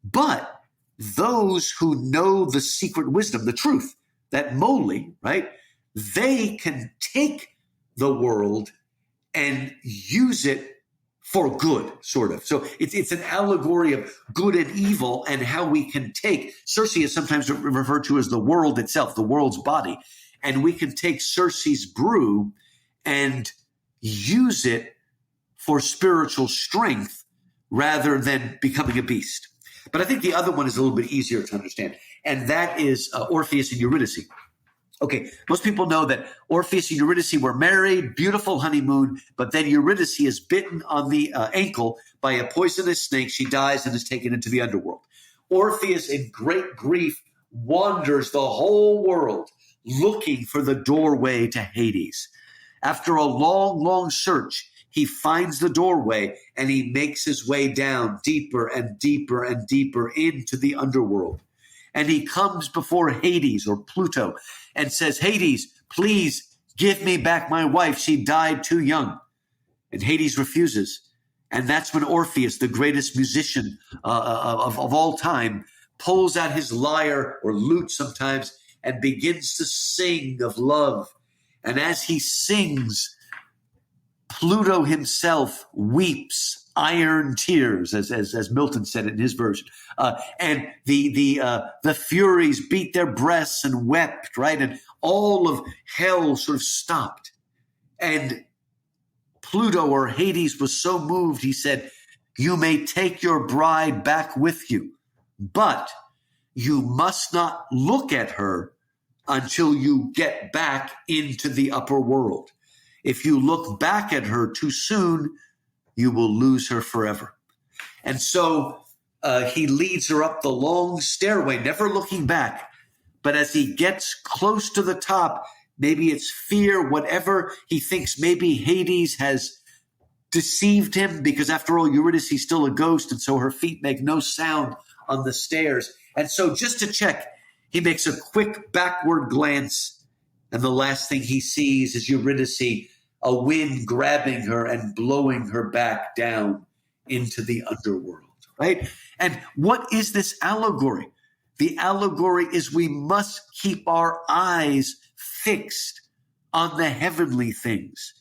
But those who know the secret wisdom, the truth, that moly, right, they can take the world and use it for good, sort of. So it's an allegory of good and evil and how we can take, Circe is sometimes referred to as the world itself, the world's body, and we can take Circe's brew and use it for spiritual strength rather than becoming a beast. But I think the other one is a little bit easier to understand, and that is Orpheus and Eurydice. Okay, most people know that Orpheus and Eurydice were married, beautiful honeymoon, but then Eurydice is bitten on the ankle by a poisonous snake. She dies and is taken into the underworld. Orpheus, in great grief, wanders the whole world looking for the doorway to Hades. After a long, long search, he finds the doorway and he makes his way down deeper and deeper and deeper into the underworld. And he comes before Hades, or Pluto, and says, Hades, please give me back my wife. She died too young. And Hades refuses. And that's when Orpheus, the greatest musician of all time, pulls out his lyre or lute sometimes and begins to sing of love. And as he sings, Pluto himself weeps iron tears, as Milton said it in his version, and the Furies beat their breasts and wept, right? And all of hell sort of stopped. And Pluto, or Hades, was so moved, he said, "You may take your bride back with you, but you must not look at her until you get back into the upper world. If you look back at her too soon, you will lose her forever." And so he leads her up the long stairway, never looking back. But as he gets close to the top, maybe it's fear, whatever, he thinks maybe Hades has deceived him, because after all, Eurydice is still a ghost, and so her feet make no sound on the stairs. And so just to check, he makes a quick backward glance, and the last thing he sees is Eurydice, a wind grabbing her and blowing her back down into the underworld, right? And what is this allegory? The allegory is we must keep our eyes fixed on the heavenly things.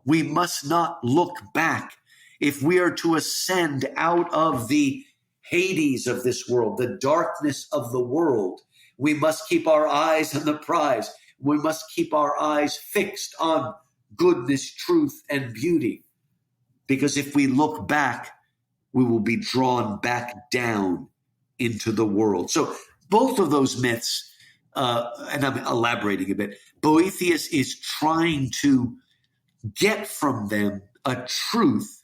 We must not look back. If we are to ascend out of the Hades of this world, the darkness of the world, we must keep our eyes on the prize. We must keep our eyes fixed on goodness, truth, and beauty. Because if we look back, we will be drawn back down into the world. So both of those myths, and I'm elaborating a bit, Boethius is trying to get from them a truth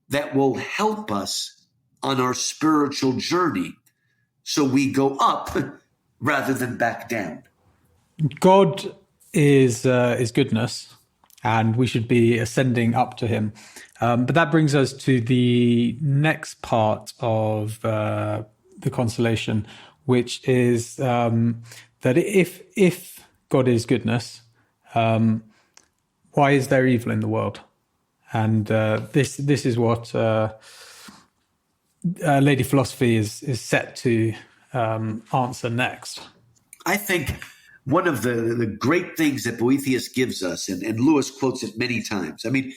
that will help us on our spiritual journey, so we go up rather than back down. God is goodness, and we should be ascending up to him. But that brings us to the next part of the Consolation, which is that if God is goodness, why is there evil in the world? And this is what Lady Philosophy is set to answer next. I think one of the great things that Boethius gives us, and Lewis quotes it many times. I mean,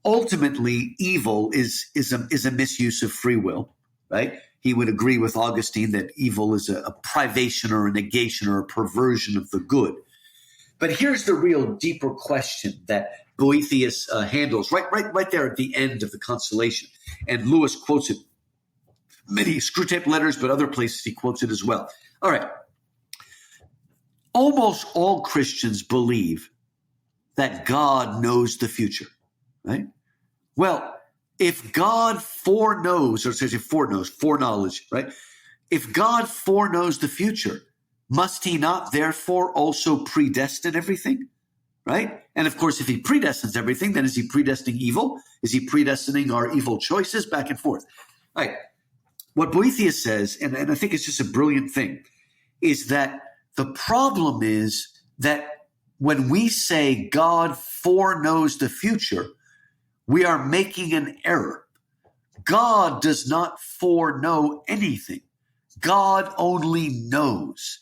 ultimately, evil is a misuse of free will, right? He would agree with Augustine that evil is a privation or a negation or a perversion of the good. But here's the real deeper question that Boethius handles right there at the end of the Consolation. And Lewis quotes it many Screwtape Letters, but other places he quotes it as well. All right. Almost all Christians believe that God knows the future, right? Well, if God foreknows, foreknowledge, right? If God foreknows the future, must he not therefore also predestine everything, right? And of course, if he predestines everything, then is he predestining evil? Is he predestining our evil choices? Back and forth. All right. What Boethius says, and I think it's just a brilliant thing, is that the problem is that when we say God foreknows the future, we are making an error. God does not foreknow anything. God only knows.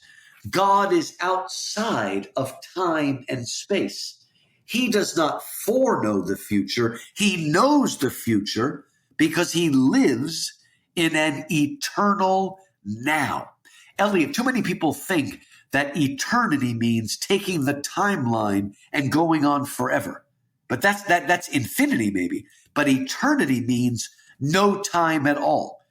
God is outside of time and space. He does not foreknow the future. He knows the future because he lives in an eternal now. Elliot, too many people think that eternity means taking the timeline and going on forever. But that's infinity maybe. But eternity means no time at all.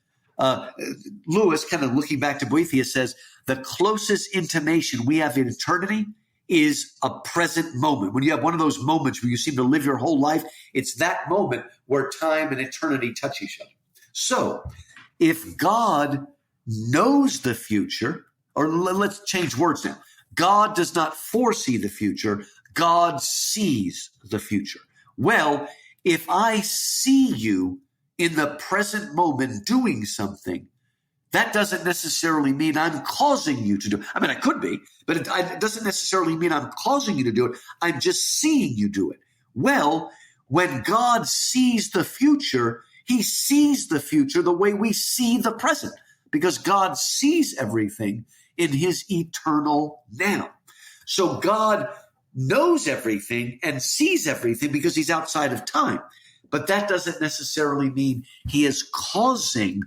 Lewis, kind of looking back to Boethius, says the closest intimation we have in eternity is a present moment. When you have one of those moments where you seem to live your whole life, it's that moment where time and eternity touch each other. So if God knows the future, or let's change words now. God does not foresee the future. God sees the future. Well, if I see you in the present moment doing something, that doesn't necessarily mean I'm causing you to do it. I mean, I could be, but it doesn't necessarily mean I'm causing you to do it. I'm just seeing you do it. Well, when God sees the future, he sees the future the way we see the present, because God sees everything in his eternal now. So God knows everything and sees everything because he's outside of time. But that doesn't necessarily mean he is causing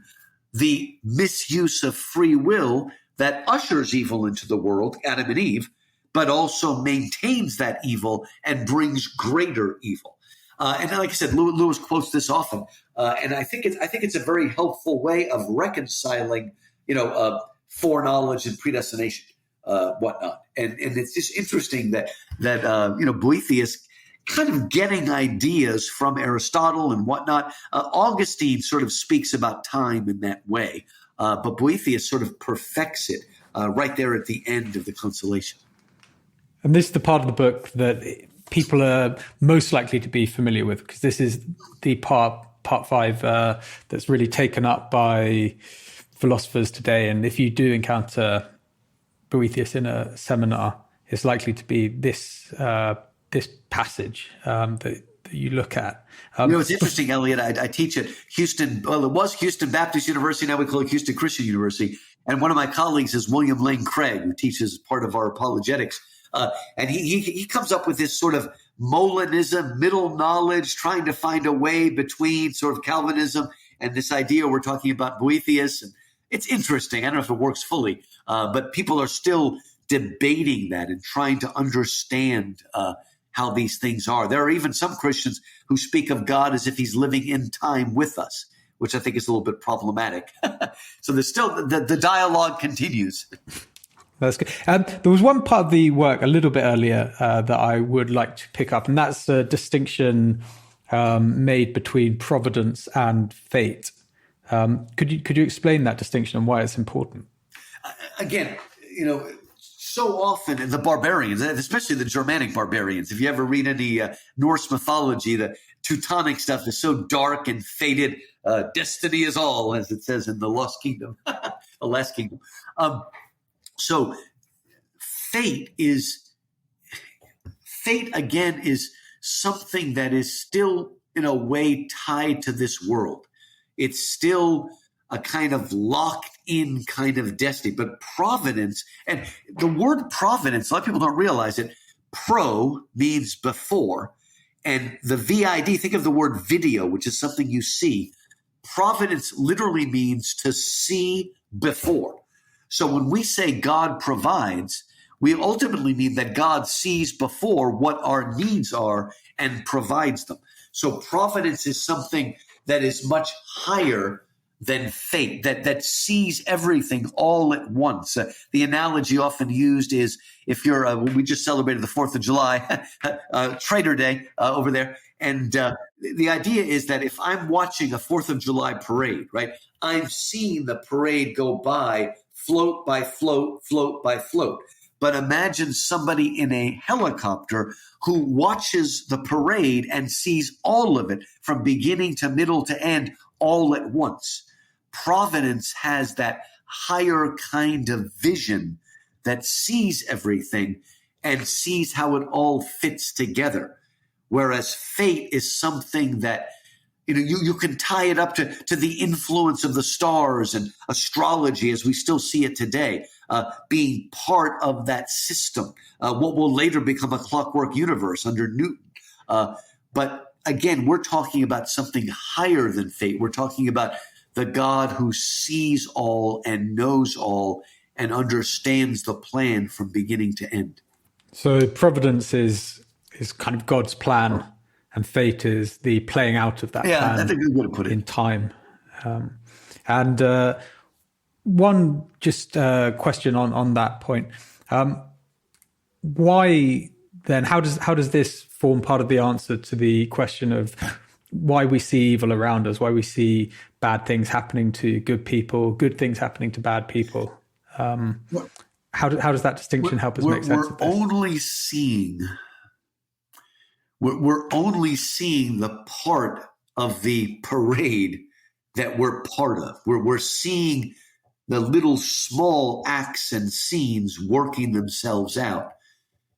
the misuse of free will that ushers evil into the world, Adam and Eve, but also maintains that evil and brings greater evil. And like I said, Lewis quotes this often, and I think it's a very helpful way of reconciling, foreknowledge and predestination, whatnot. And it's just interesting that Boethius kind of getting ideas from Aristotle and whatnot. Augustine sort of speaks about time in that way, but Boethius sort of perfects it right there at the end of the Consolation. And this is the part of the book that people are most likely to be familiar with, because this is the part 5 that's really taken up by philosophers today. And if you do encounter Boethius in a seminar, it's likely to be this passage that you look at. It's interesting, Elliot. I teach at Houston. Well, it was Houston Baptist University. Now we call it Houston Christian University. And one of my colleagues is William Lane Craig, who teaches part of our apologetics. And he comes up with this sort of Molinism, middle knowledge, trying to find a way between sort of Calvinism and this idea we're talking about Boethius. And it's interesting. I don't know if it works fully, but people are still debating that and trying to understand how these things are. There are even some Christians who speak of God as if he's living in time with us, which I think is a little bit problematic. So there's still the dialogue continues. That's good. There was one part of the work a little bit earlier that I would like to pick up, and that's a distinction made between providence and fate. Could you explain that distinction and why it's important? Again, so often the barbarians, especially the Germanic barbarians, if you ever read any Norse mythology, the Teutonic stuff is so dark and fated. Destiny is all, as it says in the Lost Kingdom, the Last Kingdom. So fate again is something that is still in a way tied to this world. It's still a kind of locked in kind of destiny. But providence, and the word providence, a lot of people don't realize it. Pro means before, and the VID, think of the word video, which is something you see. Providence literally means to see before. So when we say God provides, we ultimately mean that God sees before what our needs are and provides them. So providence is something that is much higher than fate, that sees everything all at once. The analogy often used is if you're, we just celebrated the 4th of July, Trader Day over there. And the idea is that if I'm watching a 4th of July parade, right, I'm seeing the parade go by, float by float, float by float. But imagine somebody in a helicopter who watches the parade and sees all of it from beginning to middle to end all at once. Providence has that higher kind of vision that sees everything and sees how it all fits together. Whereas fate is something that, you can tie it up to the influence of the stars and astrology as we still see it today, being part of that system, what will later become a clockwork universe under Newton. But again, we're talking about something higher than fate. We're talking about the God who sees all and knows all and understands the plan from beginning to end. So providence is kind of God's plan, and fate is the playing out of that plan. Yeah, that's a good way to put it. In time. And one just question on that point. Why then, how does this form part of the answer to the question of why we see evil around us, why we see bad things happening to good people, good things happening to bad people? How does that distinction help us make sense of this? We're only seeing the part of the parade that we're part of. We're seeing the little small acts and scenes working themselves out,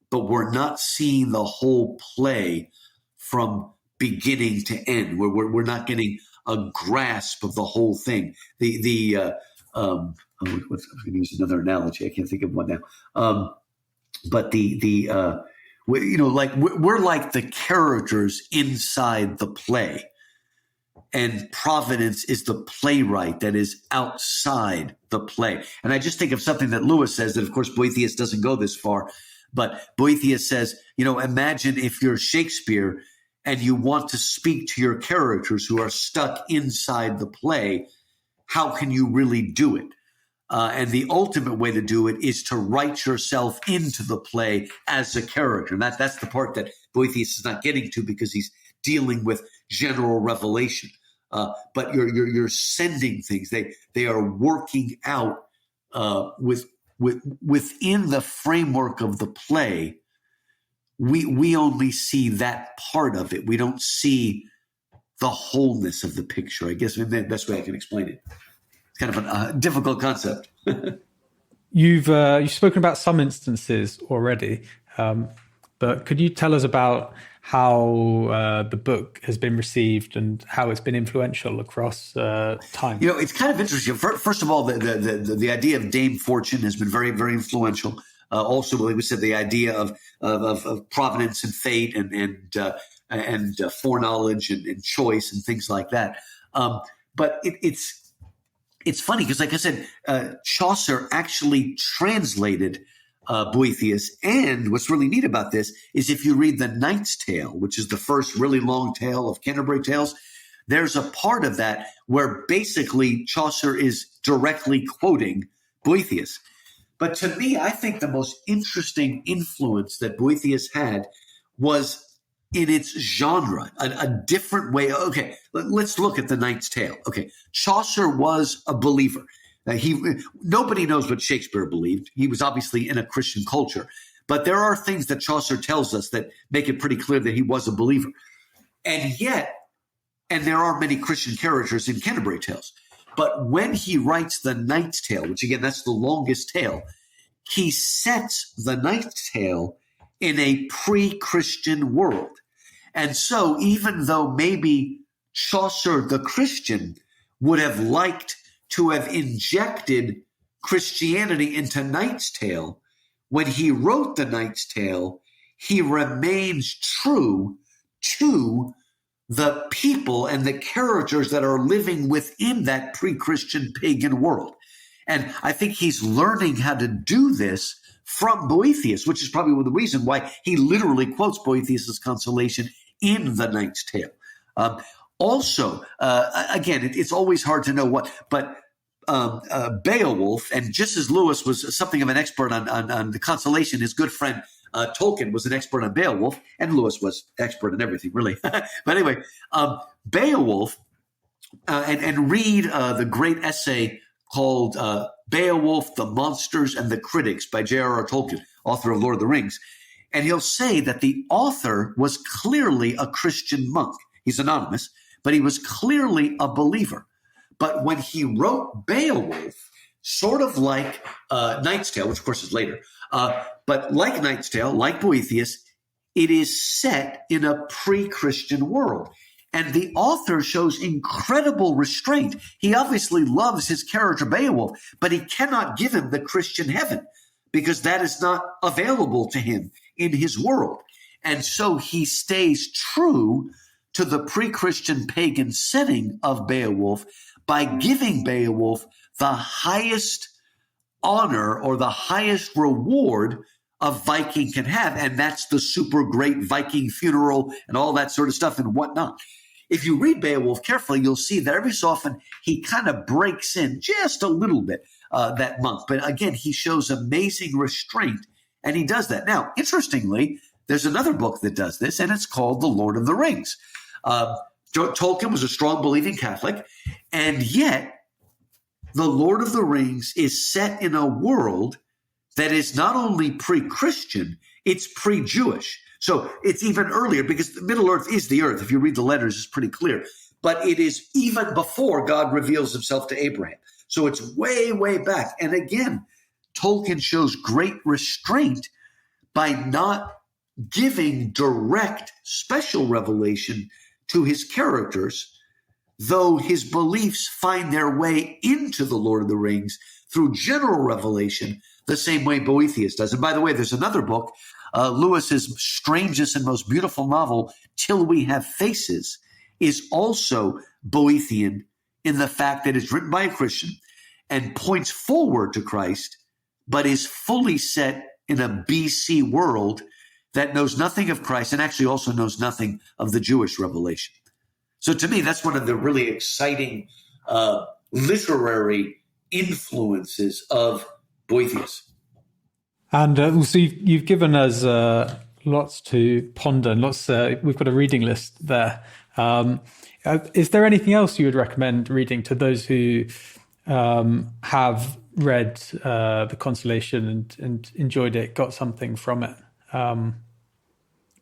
but we're not seeing the whole play from beginning to end. We're not getting a grasp of the whole thing. I was going to use another analogy. I can't think of one now. But we're like the characters inside the play, and providence is the playwright that is outside the play. And I just think of something that Lewis says that, of course, Boethius doesn't go this far, but Boethius says, imagine if you're Shakespeare and you want to speak to your characters who are stuck inside the play, how can you really do it? And the ultimate way to do it is to write yourself into the play as a character. And that's the part that Boethius is not getting to because he's dealing with general revelation. But you're sending things. They are working out within the framework of the play. We only see that part of it. We don't see the wholeness of the picture. I guess the best way I can explain it. It's kind of a difficult concept. You've spoken about some instances already, but could you tell us about how the book has been received and how it's been influential across time? It's kind of interesting. First of all, the idea of Dame Fortune has been very, very influential. Also, like we said, the idea of providence and fate and foreknowledge and choice and things like that. But it's funny because, like I said, Chaucer actually translated Boethius. And what's really neat about this is if you read the Knight's Tale, which is the first really long tale of Canterbury Tales, there's a part of that where basically Chaucer is directly quoting Boethius. But to me, I think the most interesting influence that Boethius had was in its genre, a different way. Okay, let's look at the Knight's Tale. Okay, Chaucer was a believer. Nobody knows what Shakespeare believed. He was obviously in a Christian culture. But there are things that Chaucer tells us that make it pretty clear that he was a believer. And yet, and there are many Christian characters in Canterbury Tales, but when he writes the Knight's Tale, which again, that's the longest tale, he sets the Knight's Tale in a pre-Christian world. And so even though maybe Chaucer, the Christian, would have liked to have injected Christianity into Knight's Tale, when he wrote the Knight's Tale, he remains true to the people and the characters that are living within that pre-Christian pagan world. And I think he's learning how to do this from Boethius, which is probably the reason why he literally quotes Boethius's Consolation in the Knight's Tale. Also, again, it's always hard to know what, but Beowulf, and just as Lewis was something of an expert on the Consolation, his good friend Tolkien was an expert on Beowulf, and Lewis was expert in everything, really. But anyway, Beowulf, and read the great essay called Beowulf, the Monsters and the Critics by J.R.R. Tolkien, author of Lord of the Rings. And he'll say that the author was clearly a Christian monk. He's anonymous, but he was clearly a believer. But when he wrote Beowulf, sort of like Knight's Tale, which of course is later, but like Knight's Tale, like Boethius, it is set in a pre-Christian world. And the author shows incredible restraint. He obviously loves his character Beowulf, but he cannot give him the Christian heaven because that is not available to him in his world. And so he stays true to the pre-Christian pagan setting of Beowulf by giving Beowulf the highest honor or the highest reward a Viking can have, and that's the super great Viking funeral and all that sort of stuff and whatnot. If you read Beowulf carefully, you'll see that every so often he kind of breaks in just a little bit, that monk. But again, he shows amazing restraint, and he does that. Now, interestingly, there's another book that does this, and it's called The Lord of the Rings. Tolkien was a strong believing Catholic, and yet The Lord of the Rings is set in a world that is not only pre-Christian, it's pre-Jewish. So it's even earlier because the Middle Earth is the earth. If you read the letters, it's pretty clear. But it is even before God reveals himself to Abraham. So it's way, way back. And again, Tolkien shows great restraint by not giving direct special revelation to his characters, though his beliefs find their way into the Lord of the Rings through general revelation, the same way Boethius does. And by the way, there's another book, Lewis's strangest and most beautiful novel, Till We Have Faces, is also Boethian in the fact that it's written by a Christian and points forward to Christ, but is fully set in a BC world that knows nothing of Christ and actually also knows nothing of the Jewish revelation. So to me, that's one of the really exciting literary influences of Boethius. And also you've given us lots to ponder and lots. We've got a reading list there. Is there anything else you would recommend reading to those who have read the Consolation and enjoyed it, got something from it?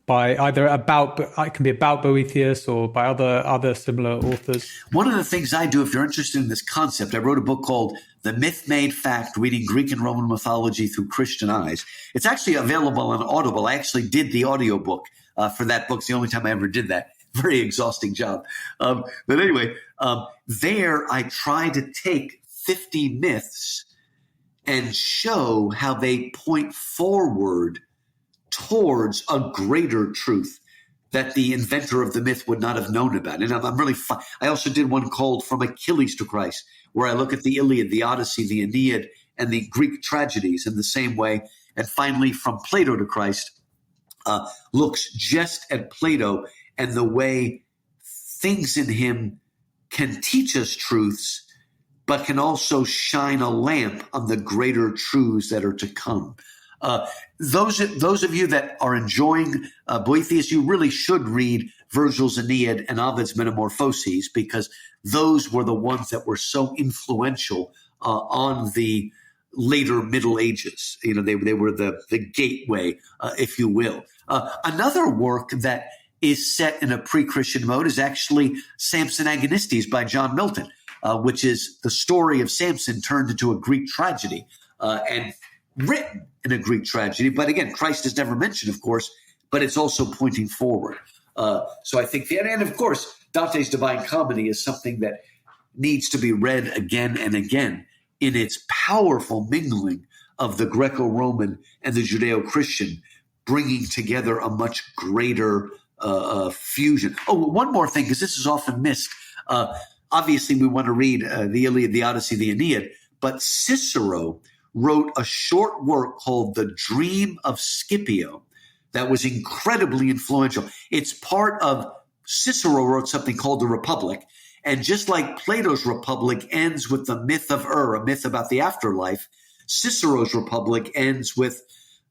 By either it can be about Boethius or by other similar authors. One of the things I do, if you're interested in this concept, I wrote a book called The Myth Made Fact, Reading Greek and Roman Mythology Through Christian Eyes. It's actually available on Audible. I actually did the audiobook for that book. It's the only time I ever did that. Very exhausting job. But anyway, there I try to take 50 myths and show how they point forward towards a greater truth that the inventor of the myth would not have known about. And I'm really fun. I also did one called From Achilles to Christ, where I look at the Iliad, the Odyssey, the Aeneid, and the Greek tragedies in the same way. And finally, From Plato to Christ, looks just at Plato and the way things in him can teach us truths, but can also shine a lamp on the greater truths that are to come. Those of you that are enjoying Boethius, you really should read Virgil's Aeneid and Ovid's Metamorphoses, because those were the ones that were so influential on the later Middle Ages. You know, they were the gateway, if you will. Another work that is set in a pre-Christian mode is actually Samson Agonistes by John Milton, which is the story of Samson turned into a Greek tragedy and written in a Greek tragedy. But again, Christ is never mentioned, of course, but it's also pointing forward. So I think, and of course, Dante's Divine Comedy is something that needs to be read again and again in its powerful mingling of the Greco-Roman and the Judeo-Christian, bringing together a much greater fusion. Oh, one more thing, because this is often missed. Obviously, we want to read the Iliad, the Odyssey, the Aeneid, but Cicero wrote a short work called The Dream of Scipio that was incredibly influential. It's part of, Cicero wrote something called the Republic. And just like Plato's Republic ends with the myth of a myth about the afterlife, Cicero's Republic ends with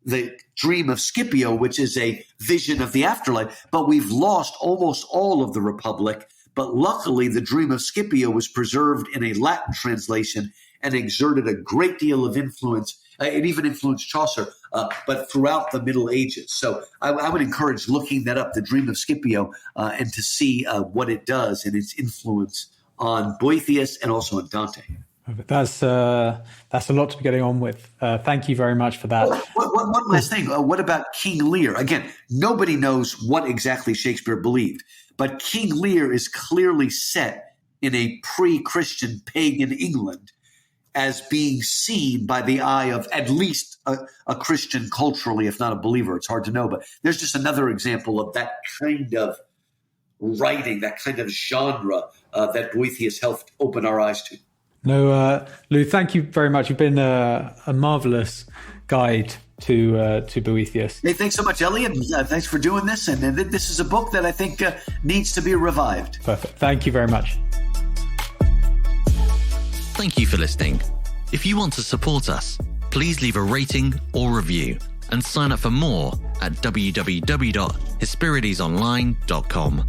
the Dream of Scipio, which is a vision of the afterlife. But we've lost almost all of the Republic. But luckily, the Dream of Scipio was preserved in a Latin translation and exerted a great deal of influence. It even influenced Chaucer, but throughout the Middle Ages. So I would encourage looking that up, the Dream of Scipio, and to see what it does and its influence on Boethius and also on Dante. That's a lot to be getting on with. Thank you very much for that. One last thing. What about King Lear? Again, nobody knows what exactly Shakespeare believed, but King Lear is clearly set in a pre-Christian pagan England as being seen by the eye of at least a Christian culturally, if not a believer. It's hard to know, but there's just another example of that kind of writing, that kind of genre that Boethius helped open our eyes to. No, Lou, thank you very much. You've been a marvelous guide to Boethius. Hey, thanks so much, Elliot. Thanks for doing this. And this is a book that I think needs to be revived. Perfect. Thank you very much. Thank you for listening. If you want to support us, please leave a rating or review and sign up for more at www.hesperidesonline.com.